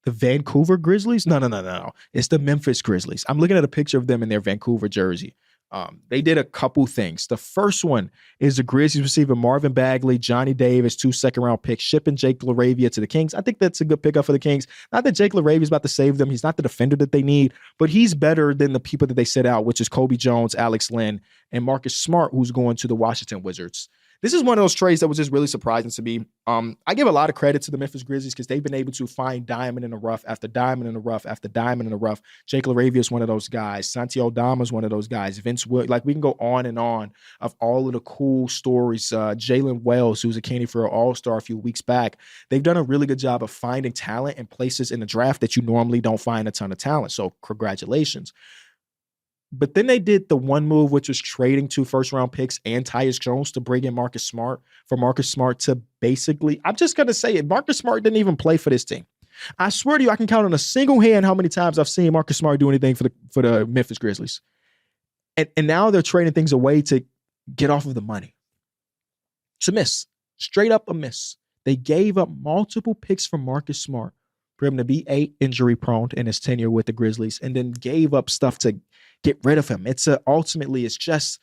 A: the Vancouver Grizzlies. No. It's the Memphis Grizzlies. I'm looking at a picture of them in their Vancouver jersey. They did a couple things. The first one is the Grizzlies receiving Marvin Bagley, Johnny Davis, 2 second-round picks, shipping Jake LaRavia to the Kings. I think that's a good pickup for the Kings. Not that Jake LaRavia is about to save them. He's not the defender that they need, but he's better than the people that they set out, which is Kobe Jones, Alex Len, and Marcus Smart, who's going to the Washington Wizards. This is one of those trades that was just really surprising to me. I give a lot of credit to the Memphis Grizzlies because they've been able to find diamond in the rough after diamond in the rough after diamond in the rough. Jake LaRavia is one of those guys. Santi Aldama is one of those guys. Vince Wood, like we can go on and on of all of the cool stories. Jalen Wells, who's a candidate for an All-Star a few weeks back. They've done a really good job of finding talent in places in the draft that you normally don't find a ton of talent. So congratulations. But then they did the one move, which was trading 2 first-round picks and Tyus Jones to bring in Marcus Smart, for Marcus Smart to basically, I'm just going to say it, Marcus Smart didn't even play for this team. I swear to you, I can count on a single hand how many times I've seen Marcus Smart do anything for the Memphis Grizzlies. And now they're trading things away to get off of the money. It's a miss. Straight up a miss. They gave up multiple picks for Marcus Smart for him to be injury-prone in his tenure with the Grizzlies, and then gave up stuff to get rid of him. Ultimately, it's just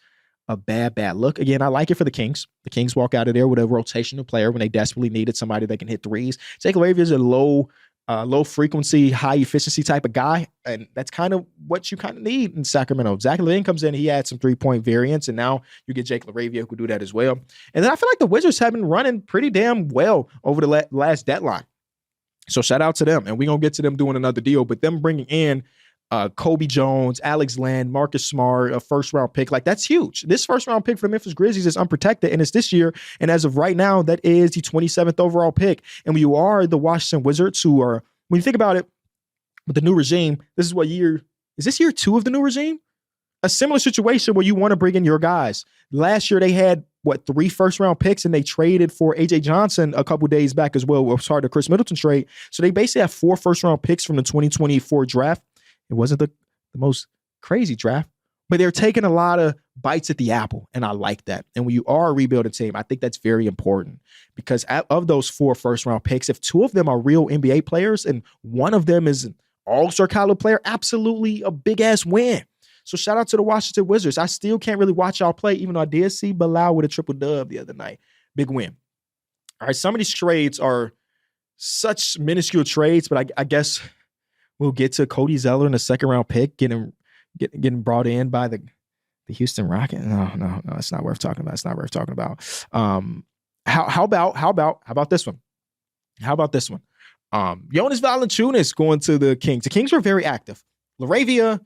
A: a bad look. Again, I like it for the Kings. The Kings walk out of there with a rotational player when they desperately needed somebody that can hit threes. Jake LaRavia is a low low frequency, high efficiency type of guy. And that's kind of what you kind of need in Sacramento. Zack Lowe comes in, he adds some 3-point variance, and now you get Jake LaRavia who could do that as well. And then I feel like the Wizards have been running pretty damn well over the last deadline. So shout out to them. And we're going to get to them doing another deal, but them bringing in Kobe Jones, Alex Len, Marcus Smart, a first-round pick. Like, that's huge. This first-round pick for the Memphis Grizzlies is unprotected, and it's this year. And as of right now, that is the 27th overall pick. And when you are the Washington Wizards, who are, when you think about it, with the new regime, this is what year? Is this year 2 of the new regime? A similar situation where you want to bring in your guys. Last year, they had, 3 first-round picks, and they traded for A.J. Johnson a couple days back as well. Sorry, the Chris Middleton trade. So they basically have 4 first-round picks from the 2024 draft. It wasn't the most crazy draft, but they're taking a lot of bites at the apple, and I like that. And when you are a rebuilding team, I think that's very important because of those 4 first-round picks, if 2 of them are real NBA players and one of them is an all-star caliber player, absolutely a big-ass win. So shout out to the Washington Wizards. I still can't really watch y'all play, even though I did see Bilal with a triple-dub the other night. Big win. All right, some of these trades are such minuscule trades, but I guess we'll get to Cody Zeller in a second-round pick, getting brought in by the Houston Rockets. No, it's not worth talking about. It's not worth talking about. How about this one? How about this one? Jonas Valanciunas going to the Kings. The Kings were very active. LaRavia,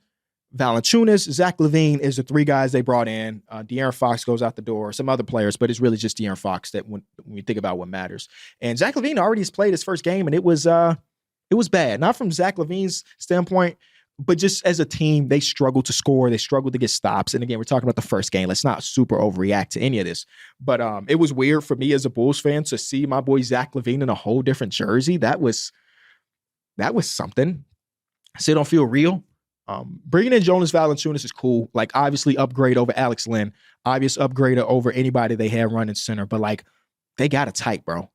A: Valanciunas, Zach LaVine is the 3 guys they brought in. De'Aaron Fox goes out the door. Some other players, but it's really just De'Aaron Fox that when you think about what matters. And Zach LaVine already has played his first game, and it was bad. Not from Zach LaVine's standpoint, but just as a team, they struggled to score. They struggled to get stops. And again, we're talking about the first game. Let's not super overreact to any of this. But it was weird for me as a Bulls fan to see my boy Zach LaVine in a whole different jersey. That was something. I still don't feel real. Bringing in Jonas Valanciunas is cool. Like, obviously upgrade over Alex Len. Obvious upgrade over anybody they have running center. But, like, they got a type, bro.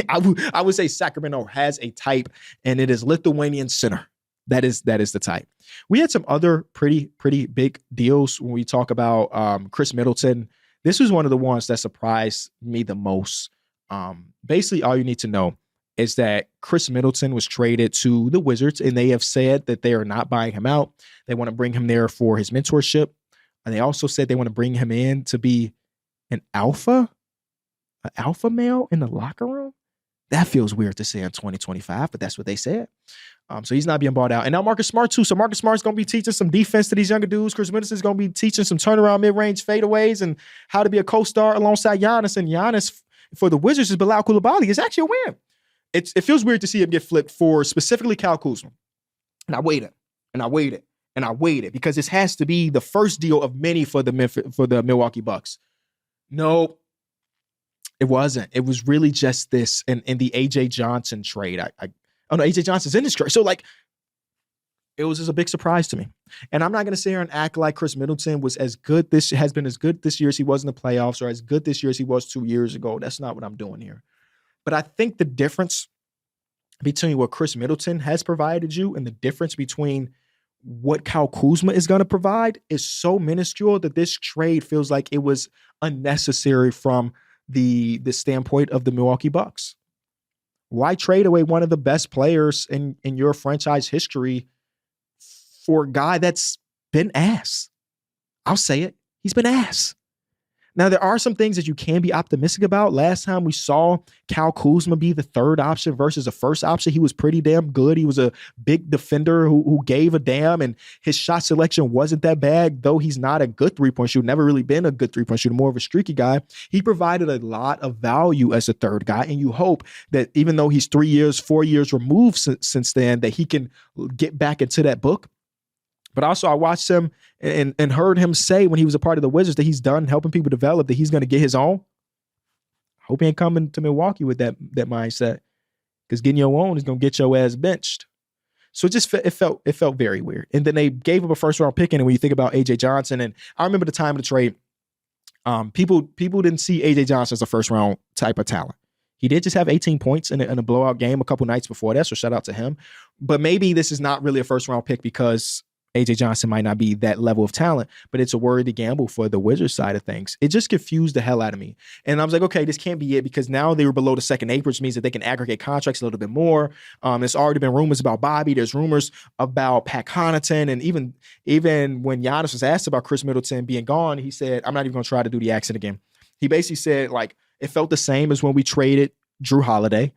A: I would say Sacramento has a type, and it is Lithuanian center. That is the type. We had some other pretty big deals when we talk about Chris Middleton. This was one of the ones that surprised me the most. Basically, all you need to know is that Chris Middleton was traded to the Wizards, and they have said that they are not buying him out. They want to bring him there for his mentorship. And they also said they want to bring him in to be an alpha male in the locker room. That feels weird to say in 2025, but that's what they said. So he's not being bought out. And now Marcus Smart too. So Marcus Smart's going to be teaching some defense to these younger dudes. Chris Middleton's going to be teaching some turnaround mid-range fadeaways and how to be a co-star alongside Giannis. And Giannis for the Wizards is Bilal Coulibaly. It's actually a win. It feels weird to see him get flipped for specifically Kyle Kuzma. And I waited because this has to be the first deal of many for the Milwaukee Bucks. No, it wasn't. It was really just this in the A.J. Johnson trade. A.J. Johnson's in this trade. So, like, it was just a big surprise to me. And I'm not going to sit here and act like Chris Middleton has been as good this year as he was in the playoffs or as good this year as he was 2 years ago. That's not what I'm doing here. But I think the difference between what Chris Middleton has provided you and the difference between what Kyle Kuzma is going to provide is so minuscule that this trade feels like it was unnecessary from the standpoint of the Milwaukee Bucks. Why trade away one of the best players in your franchise history for a guy that's been ass? I'll say it. He's been ass. Now, there are some things that you can be optimistic about. Last time we saw Kyle Kuzma be the third option versus the first option, he was pretty damn good. He was a big defender who gave a damn, and his shot selection wasn't that bad, though he's not a good three-point shooter, never really been a good three-point shooter, more of a streaky guy. He provided a lot of value as a third guy, and you hope that even though he's 4 years removed since then, that he can get back into that book. But also, I watched him and heard him say when he was a part of the Wizards that he's done helping people develop, that he's going to get his own. Hope he ain't coming to Milwaukee with that mindset, because getting your own is going to get your ass benched. So it felt very weird. And then they gave up a first round pick. And when you think about A.J. Johnson, and I remember the time of the trade, people didn't see A.J. Johnson as a first round type of talent. He did just have 18 points in a blowout game a couple nights before that, so shout out to him. But maybe this is not really a first round pick because AJ Johnson might not be that level of talent, but it's a worthy gamble for the Wizards side of things. It just confused the hell out of me. And I was like, okay, this can't be it, because now they were below the second acre, which means that they can aggregate contracts a little bit more. There's already been rumors about Bobby. There's rumors about Pat Connaughton. And even when Giannis was asked about Chris Middleton being gone, he said, I'm not even going to try to do the accent again. He basically said, like, it felt the same as when we traded Drew Holiday.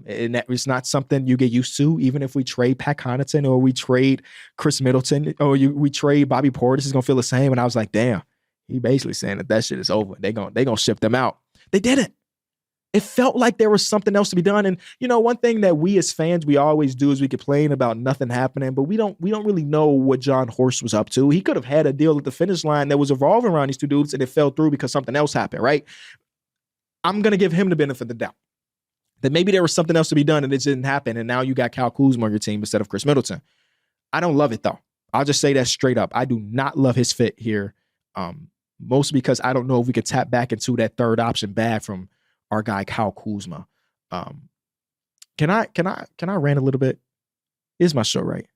A: And that was not something you get used to. Even if we trade Pat Connaughton or we trade Chris Middleton or we trade Bobby Portis, it's going to feel the same. And I was like, damn, he basically saying that shit is over. They gonna ship them out. They didn't. It felt like there was something else to be done. And, one thing that we as fans, we always do is we complain about nothing happening, but we don't really know what John Horst was up to. He could have had a deal at the finish line that was evolving around these two dudes, and it fell through because something else happened, right? I'm going to give him the benefit of the doubt that maybe there was something else to be done and it didn't happen. And now you got Kyle Kuzma on your team instead of Chris Middleton. I don't love it, though. I'll just say that straight up. I do not love his fit here. Mostly because I don't know if we could tap back into that third option bag from our guy Kyle Kuzma. Can I rant a little bit? Is my show, right?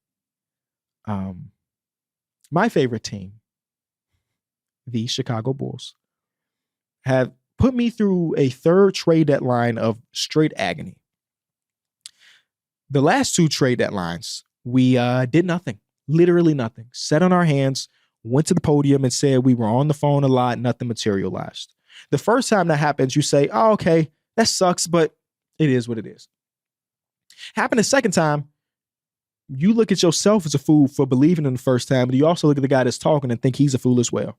A: My favorite team, the Chicago Bulls, have put me through a third trade deadline of straight agony. The last two trade deadlines, we did nothing, literally nothing. Sat on our hands, went to the podium and said we were on the phone a lot, nothing materialized. The first time that happens, you say, oh, okay, that sucks, but it is what it is. Happened the second time, you look at yourself as a fool for believing in the first time, but you also look at the guy that's talking and think he's a fool as well.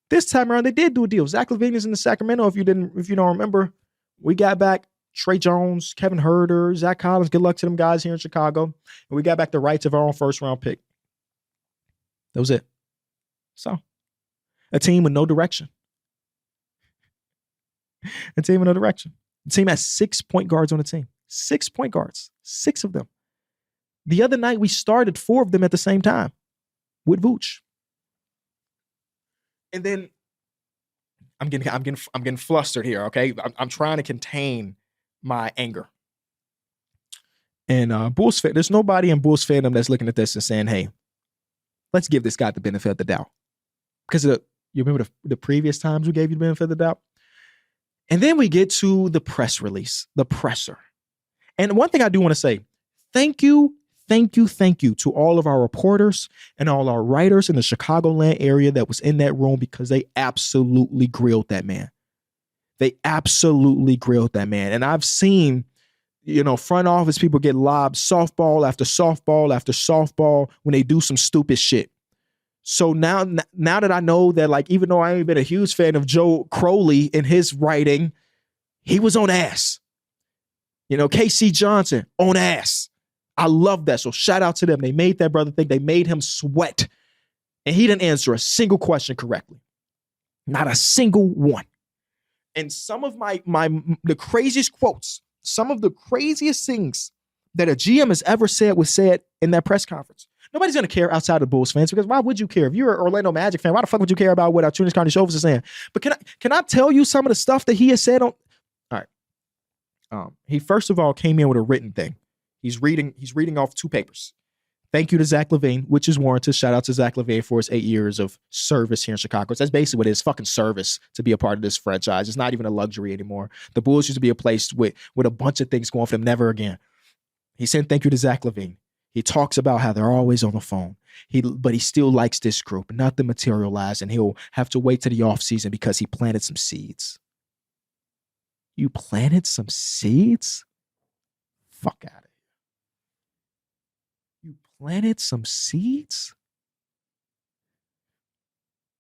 A: This time around, they did do a deal. Zach LaVine is in the Sacramento. If you don't remember, we got back Trey Jones, Kevin Huerter, Zach Collins. Good luck to them guys here in Chicago. And we got back the rights of our own first round pick. That was it. So, a team with no direction. A team with no direction. The team has 6 point guards on the team. 6 point guards. 6 of them. The other night, we started 4 of them at the same time with Vooch. And then I'm getting flustered here. Okay, I'm trying to contain my anger. And Bulls fan, there's nobody in Bulls fandom that's looking at this and saying, "Hey, let's give this guy the benefit of the doubt." Because you remember the previous times we gave you the benefit of the doubt. And then we get to the press release, the presser. And one thing I do want to say, thank you to all of our reporters and all our writers in the Chicagoland area that was in that room, because they absolutely grilled that man. They absolutely grilled that man. And I've seen, front office people get lobbed softball after softball after softball when they do some stupid shit. So now that I know that, like, even though I ain't been a huge fan of Joe Crowley in his writing, he was on ass. KC Johnson on ass. I love that. So shout out to them. They made that brother think. They made him sweat. And he didn't answer a single question correctly. Not a single one. And some of the craziest quotes, some of the craziest things that a GM has ever said was said in that press conference. Nobody's going to care outside of Bulls fans, because why would you care? If you're an Orlando Magic fan, why the fuck would you care about what Artunis County Shovers is saying? But can I tell you some of the stuff that he has said on? All right. He first of all came in with a written thing. He's reading off 2 papers. Thank you to Zack Lowe, which is warranted. Shout out to Zack Lowe for his 8 years of service here in Chicago. That's basically what it is, fucking service, to be a part of this franchise. It's not even a luxury anymore. The Bulls used to be a place with a bunch of things going for them. Never again. He said thank you to Zack Lowe. He talks about how they're always on the phone. But he still likes this group. Nothing materialized, and he'll have to wait to the offseason because he planted some seeds. You planted some seeds? Fuck out of here. You planted some seeds?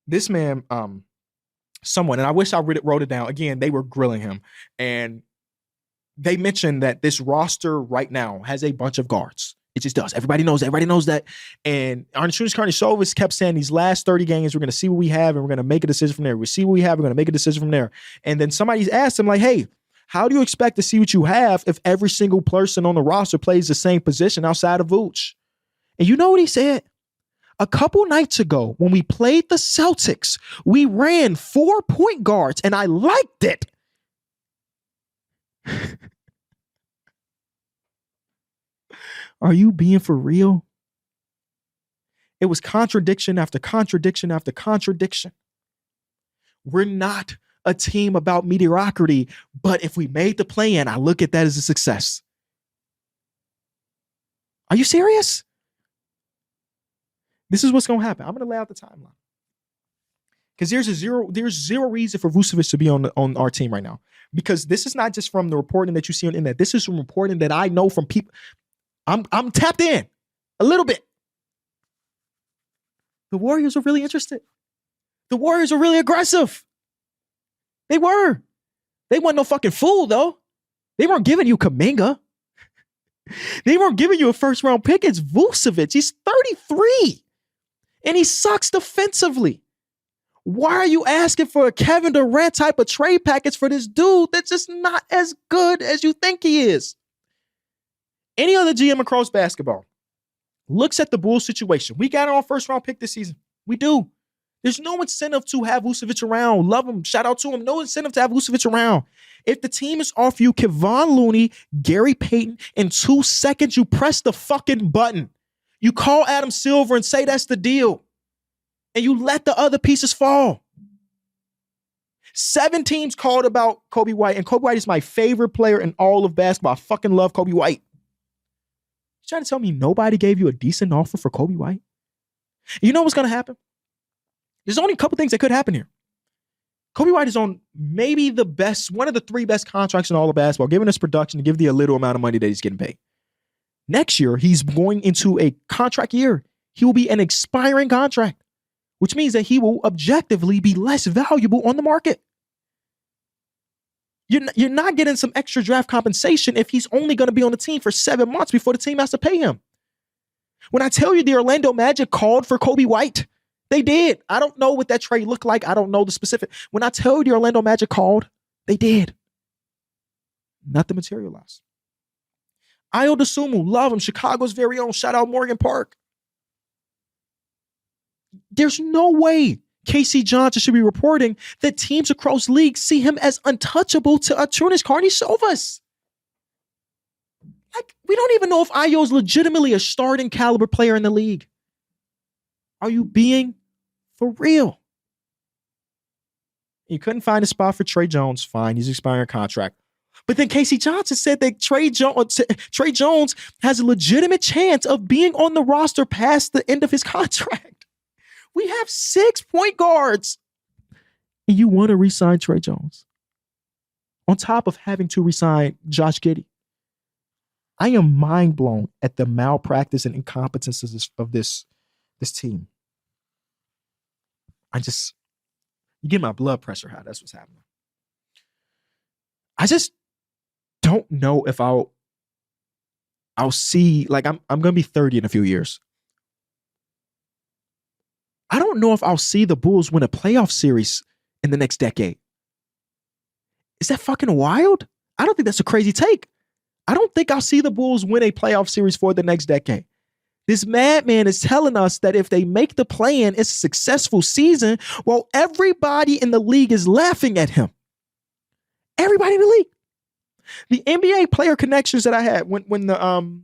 A: This man, someone, and I wish I wrote it down. Again, they were grilling him. And they mentioned that this roster right now has a bunch of guards. It just does. Everybody knows that. And Artunis Karnisovas kept saying these last 30 games, we're going to see what we have and we're going to make a decision from there. We see what we have. We're going to make a decision from there. And then somebody's asked him, like, hey, how do you expect to see what you have if every single person on the roster plays the same position outside of Vooch? And you know what he said? A couple nights ago, when we played the Celtics, we ran 4 point guards and I liked it. Are you being for real? It was contradiction after contradiction after contradiction. We're not a team about mediocrity, but if we made the play-in, I look at that as a success. Are you serious? This is what's going to happen. I'm going to lay out the timeline. Because there's zero reason for Vucevic to be on our team right now. Because this is not just from the reporting that you see on the internet. This is from reporting that I know from people. I'm tapped in a little bit. The Warriors are really interested. The Warriors are really aggressive. They were. They weren't no fucking fool, though. They weren't giving you Kuminga. They weren't giving you a first-round pick. It's Vucevic. He's 33. And he sucks defensively. Why are you asking for a Kevin Durant type of trade package for this dude that's just not as good as you think he is? Any other GM across basketball looks at the Bulls situation. We got our first round pick this season. We do. There's no incentive to have Vucevic around. Love him. Shout out to him. No incentive to have Vucevic around. If the team is off you, Kevon Looney, Gary Payton, in 2 seconds, you press the fucking button. You call Adam Silver and say that's the deal. And you let the other pieces fall. 7 teams called about Kobe White, and Kobe White is my favorite player in all of basketball. I fucking love Kobe White. You trying to tell me nobody gave you a decent offer for Kobe White? You know what's going to happen? There's only a couple things that could happen here. Kobe White is on maybe the best, one of the 3 best contracts in all of basketball, given his production to give the little amount of money that he's getting paid. Next year, he's going into a contract year. He will be an expiring contract, which means that he will objectively be less valuable on the market. You're not getting some extra draft compensation if he's only going to be on the team for 7 months before the team has to pay him. When I tell you the Orlando Magic called for Kobe White, they did. I don't know what that trade looked like. I don't know the specific. When I tell you the Orlando Magic called, they did. Nothing materialized. Ayo Dosunmu, love him. Chicago's very own. Shout out Morgan Park. There's no way K.C. Johnson should be reporting that teams across leagues see him as untouchable to Arturas Karnisovas. Like, we don't even know if Ayo is legitimately a starting caliber player in the league. Are you being for real? You couldn't find a spot for Trey Jones. Fine, he's expiring contract. But then K.C. Johnson said that Trey Jones has a legitimate chance of being on the roster past the end of his contract. We have 6 point guards. And you want to re-sign Trey Jones. On top of having to re-sign Josh Giddey. I am mind blown at the malpractice and incompetences of this team. You get my blood pressure high. That's what's happening. I just don't know if I'll see, like, I'm going to be 30 in a few years. I don't know if I'll see the Bulls win a playoff series in the next decade. Is that fucking wild? I don't think that's a crazy take. I don't think I'll see the Bulls win a playoff series for the next decade. This madman is telling us that if they make the play-in, it's a successful season, while everybody in the league is laughing at him. Everybody in the league. The NBA player connections that I had when the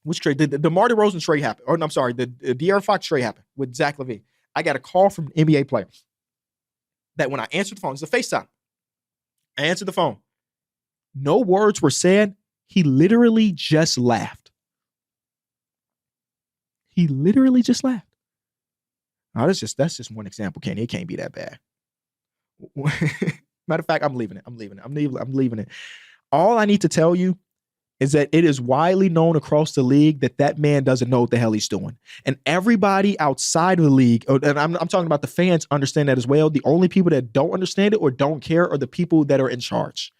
A: which trade? The DeMar DeRozan trade happened. Or no, I'm sorry, the De'Aaron Fox trade happened with Zack Lowe. I got a call from an NBA player that when I answered the phone, it's a FaceTime. I answered the phone. No words were said. He literally just laughed. He literally just laughed. Oh, that's just one example, Kenny. It can't be that bad. Matter of fact, I'm leaving it. All I need to tell you is that it is widely known across the league that man doesn't know what the hell he's doing. And everybody outside of the league, and I'm talking about the fans, understand that as well. The only people that don't understand it or don't care are the people that are in charge.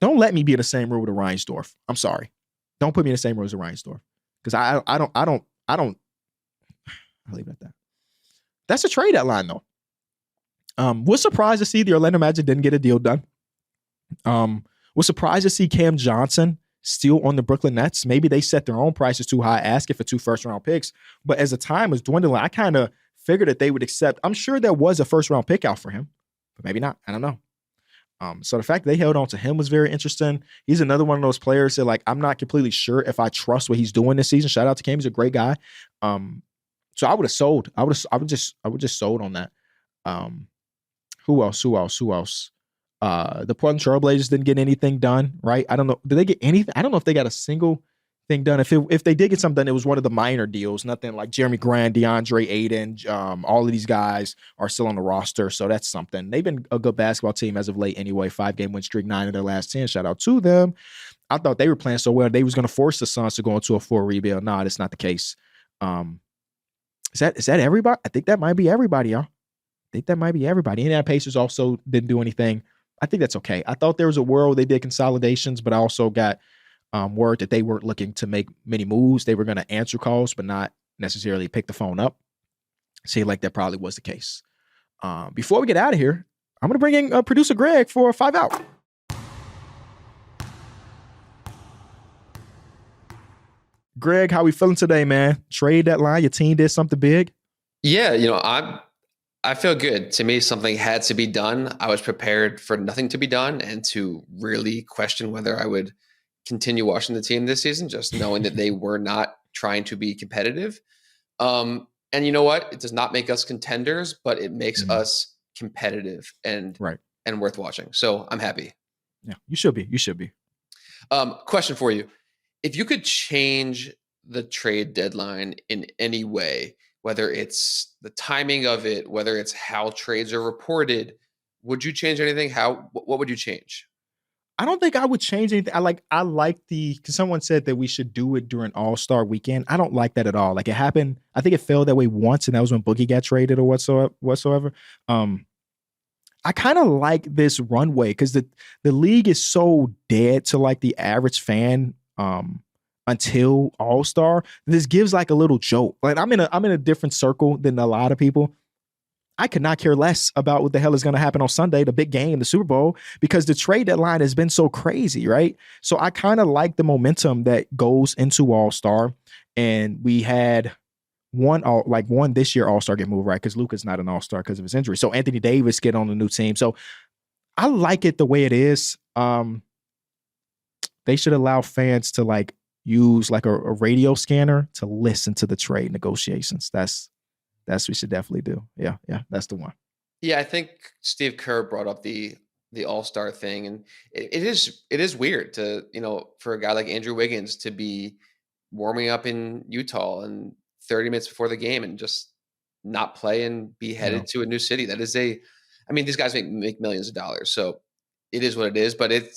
A: Don't let me be in the same room with a Reinsdorf. I'm sorry. Don't put me in the same room as a Reinsdorf. Because I don't, I'll leave it at that. That's a trade deadline, though. Was surprised to see the Orlando Magic didn't get a deal done. Was surprised to see Cam Johnson still on the Brooklyn Nets. Maybe they set their own prices too high, asking for 2 first-round picks. But as the time was dwindling, I kind of figured that they would accept. I'm sure there was a first-round pick out for him, but maybe not. I don't know. So the fact they held on to him was very interesting. He's another one of those players that, like, I'm not completely sure if I trust what he's doing this season. Shout out to Cam. He's a great guy. So I would have sold. I would just sold on that. Who else? The Portland Trailblazers didn't get anything done, right? I don't know. Did they get anything? I don't know if they got a single thing done. If they did get something done, it was one of the minor deals. Nothing like Jeremy Grant, DeAndre Ayton. All of these guys are still on the roster, so that's something. They've been a good basketball team as of late anyway. 5-game win streak, 9 of their last 10. Shout out to them. I thought they were playing so well they was going to force the Suns to go into a full rebuild. Nah, that's not the case. Is that everybody? I think that might be everybody, y'all. I think that might be everybody. Indiana Pacers also didn't do anything. I think that's okay. I thought there was a world they did consolidations, but I also got word that they weren't looking to make many moves. They were going to answer calls, but not necessarily pick the phone up. Seemed like that probably was the case. Before we get out of here, I'm going to bring in producer Greg for 5 Out. Greg, how we feeling today, man? Trade deadline, your team did something big?
B: Yeah, I feel good. To me, something had to be done. I was prepared for nothing to be done and to really question whether I would continue watching the team this season, just knowing that they were not trying to be competitive. And you know what? It does not make us contenders, but it makes us competitive and worth watching. So I'm happy.
A: Yeah, you should be. You should be.
B: Question for you. If you could change the trade deadline in any way, whether it's the timing of it, whether it's how trades are reported, would you change anything? What would you change?
A: I don't think I would change anything. I like because someone said that we should do it during All-Star weekend. I don't like that at all. Like, it happened, I think it failed that way once, and that was when Boogie got traded or whatsoever. I kind of like this runway because the league is so dead to like the average fan until All-Star. This gives like a little joke. Like, I'm in a different circle than a lot of people. I could not care less about what the hell is going to happen on Sunday, the big game, the Super Bowl, because the trade deadline has been so crazy, right? So I kind of like the momentum that goes into All-Star. And we had one this year All-Star get moved, right? Because Luka's not an All-Star because of his injury. So Anthony Davis get on the new team. So I like it the way it is. They should allow fans to like use like a radio scanner to listen to the trade negotiations. That's what we should definitely do. Yeah, that's the one.
B: Yeah, I think Steve Kerr brought up the All-Star thing, and it is weird to, for a guy like Andrew Wiggins to be warming up in Utah and 30 minutes before the game and just not play and be headed to a new city. That is these guys make millions of dollars, so it is what it is. But it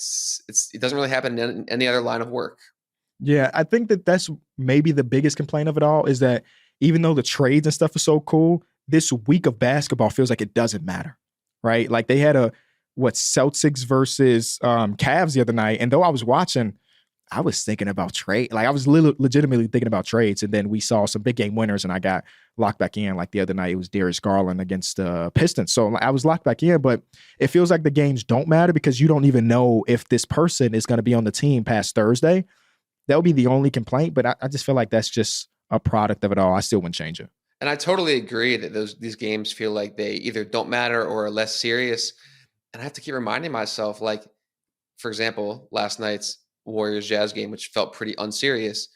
B: doesn't really happen in any other line of work.
A: Yeah, I think that's maybe the biggest complaint of it all is that even though the trades and stuff are so cool, this week of basketball feels like it doesn't matter, right? Like they had Celtics versus Cavs the other night, and though I was watching, I was thinking about trade. Like I was legitimately thinking about trades, and then we saw some big game winners, and I got locked back in. Like the other night, it was Darius Garland against the Pistons, so I was locked back in. But it feels like the games don't matter because you don't even know if this person is going to be on the team past Thursday. That would be the only complaint, but I just feel like that's just a product of it all. I still wouldn't change it.
B: And I totally agree that these games feel like they either don't matter or are less serious. And I have to keep reminding myself, like, for example, last night's Warriors-Jazz game, which felt pretty unserious,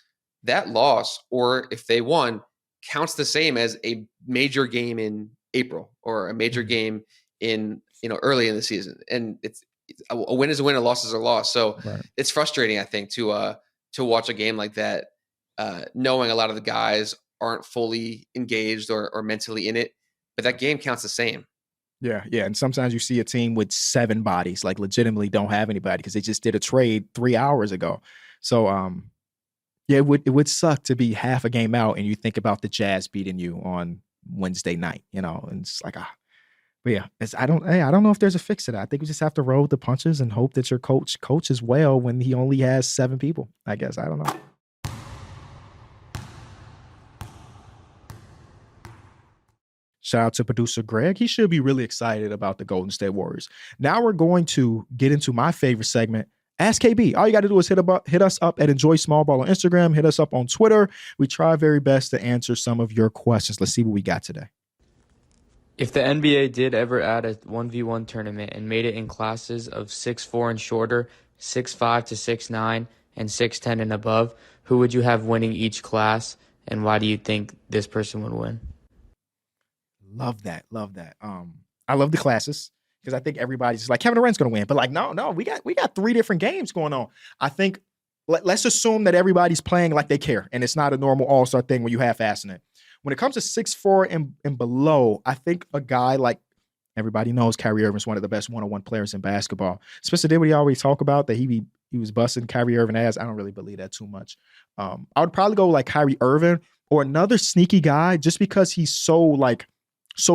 B: that loss, or if they won, counts the same as a major game in April or a major game in, early in the season. And it's a win is a win, a loss is a loss. So It's frustrating, I think, to watch a game like that, knowing a lot of the guys aren't fully engaged or mentally in it, but that game counts the same.
A: Yeah. And sometimes you see a team with 7 bodies, like legitimately don't have anybody because they just did a trade 3 hours ago. So, it would suck to be half a game out and you think about the Jazz beating you on Wednesday night, and it's like, but yeah, I don't know if there's a fix to that. I think we just have to roll with the punches and hope that your coach coaches well when he only has 7 people, I guess. I don't know. Shout out to producer Greg. He should be really excited about the Golden State Warriors. Now we're going to get into my favorite segment, Ask KB. All you got to do is hit us up at Enjoy Small Ball on Instagram. Hit us up on Twitter. We try our very best to answer some of your questions. Let's see what we got today.
C: If the NBA did ever add a 1v1 tournament and made it in classes of 6'4" and shorter, 6'5" to 6'9", and 6'10" and above, who would you have winning each class, and why do you think this person would win?
A: Love that. Love that. I love the classes because I think everybody's just like Kevin Durant's going to win, but like no, we got 3 different games going on. I think let's assume that everybody's playing like they care, and it's not a normal all-star thing where you half-assing it. When it comes to 6'4" and below, I think a guy like everybody knows Kyrie Irving is one of the best one-on-one players in basketball. Spencer Dinwiddie always talk about that he was busting Kyrie Irving ass. I don't really believe that too much. I would probably go like Kyrie Irving or another sneaky guy just because he's so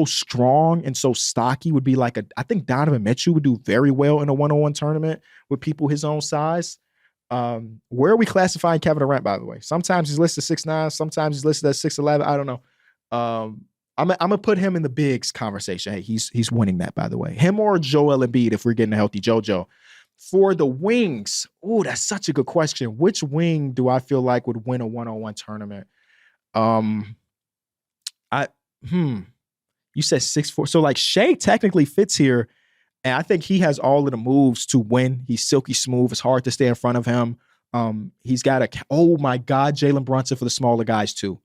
A: strong and so stocky would be like I think Donovan Mitchell would do very well in a one-on-one tournament with people his own size. Where are we classifying Kevin Durant, by the way? Sometimes he's listed 6'9", sometimes he's listed as 6'11". I don't know. I'm gonna put him in the bigs conversation. Hey, he's winning that, by the way. Him or Joel Embiid if we're getting a healthy JoJo. For the wings, oh, that's such a good question. Which wing do I feel like would win a one-on-one tournament? You said 6'4", so like Shea technically fits here. And I think he has all of the moves to win. He's silky smooth. It's hard to stay in front of him. He's got oh my God, Jalen Brunson for the smaller guys too.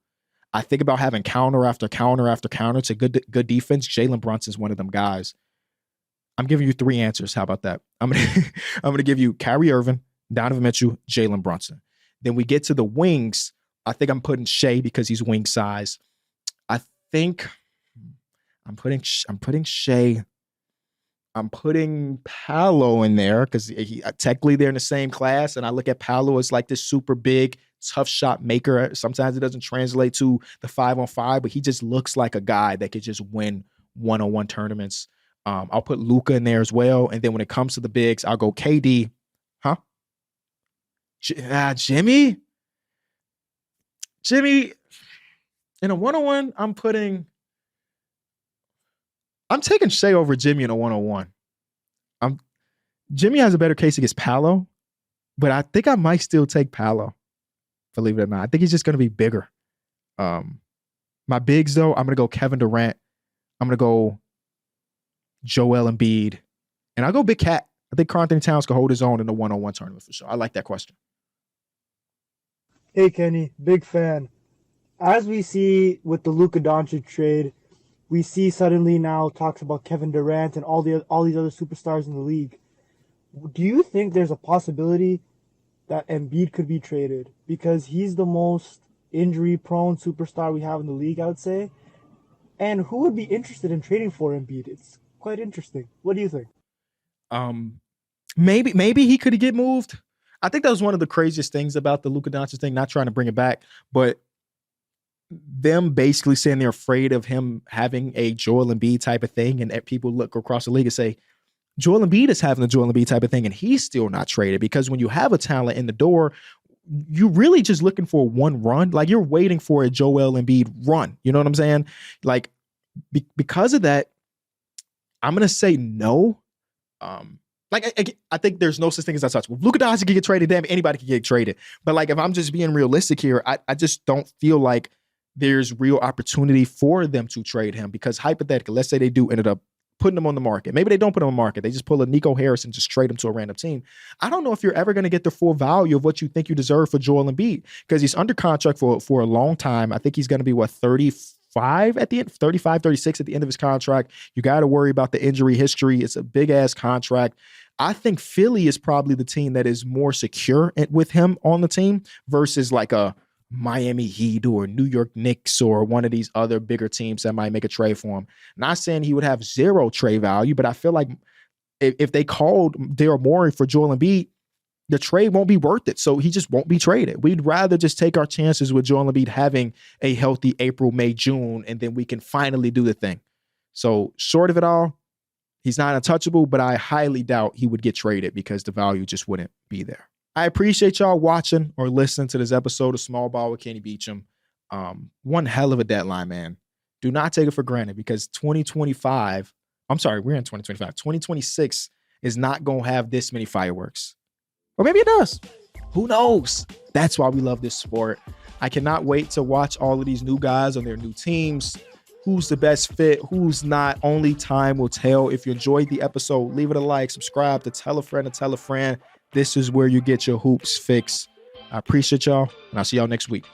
A: I think about having counter after counter after counter to good defense. Jalen Brunson's one of them guys. I'm giving you 3 answers. How about that? I'm gonna give you Kyrie Irving, Donovan Mitchell, Jalen Brunson. Then we get to the wings. I think I'm putting Shea because he's wing size. I think I'm putting Shea. I'm putting Paolo in there because technically they're in the same class, and I look at Paolo as like this super big, tough shot maker. Sometimes it doesn't translate to the 5-on-5, but he just looks like a guy that could just win one-on-one tournaments. I'll put Luka in there as well, and then when it comes to the bigs, I'll go KD. Jimmy in a one-on-one. I'm taking Shea over Jimmy in a one-on-one. Jimmy has a better case against Paolo, but I think I might still take Paolo, believe it or not. I think he's just going to be bigger. My bigs, though, I'm going to go Kevin Durant. I'm going to go Joel Embiid. And I'll go Big Cat. I think Karl Anthony Towns could hold his own in a one-on-one tournament for sure. I like that question.
D: Hey, Kenny. Big fan. As we see with the Luka Doncic trade, we see suddenly now talks about Kevin Durant and all these other superstars in the league. Do you think there's a possibility that Embiid could be traded? Because he's the most injury-prone superstar we have in the league, I would say. And who would be interested in trading for Embiid? It's quite interesting. What do you think?
A: Maybe he could get moved. I think that was one of the craziest things about the Luka Doncic thing, not trying to bring it back, but them basically saying they're afraid of him having a Joel Embiid type of thing, and people look across the league and say, Joel Embiid is having a Joel Embiid type of thing, and he's still not traded, because when you have a talent in the door, you're really just looking for one run. Like, you're waiting for a Joel Embiid run. You know what I'm saying? Like, because of that, I'm going to say no. I think there's no such thing as untouchable. Luka Doncic can get traded. Damn, anybody can get traded. But like, if I'm just being realistic here, I just don't feel like there's real opportunity for them to trade him, because hypothetically, let's say they do ended up putting him on the market. Maybe they don't put him on the market. They just pull a Nico Harris and just trade him to a random team. I don't know if you're ever going to get the full value of what you think you deserve for Joel Embiid, because he's under contract for a long time. I think he's going to be 35 at the end, 35, 36 at the end of his contract. You got to worry about the injury history. It's a big ass contract. I think Philly is probably the team that is more secure with him on the team versus like a Miami Heat or New York Knicks or one of these other bigger teams that might make a trade for him. Not saying he would have zero trade value, but I feel like if they called Daryl Morey for Joel Embiid, the trade won't be worth it. So he just won't be traded. We'd rather just take our chances with Joel Embiid having a healthy April, May, June, and then we can finally do the thing. So short of it all, he's not untouchable, but I highly doubt he would get traded because the value just wouldn't be there. I appreciate y'all watching or listening to this episode of Small Ball with Kenny Beecham. One hell of a deadline, man. Do not take it for granted, because 2025, I'm sorry, we're in 2025. 2026 is not going to have this many fireworks. Or maybe it does. Who knows? That's why we love this sport. I cannot wait to watch all of these new guys on their new teams. who's the best fit, who's not. Only time will tell. If you enjoyed the episode, leave it a like, subscribe, to tell a friend, to tell a friend. This is where you get your hoops fix. I appreciate y'all, and I'll see y'all next week.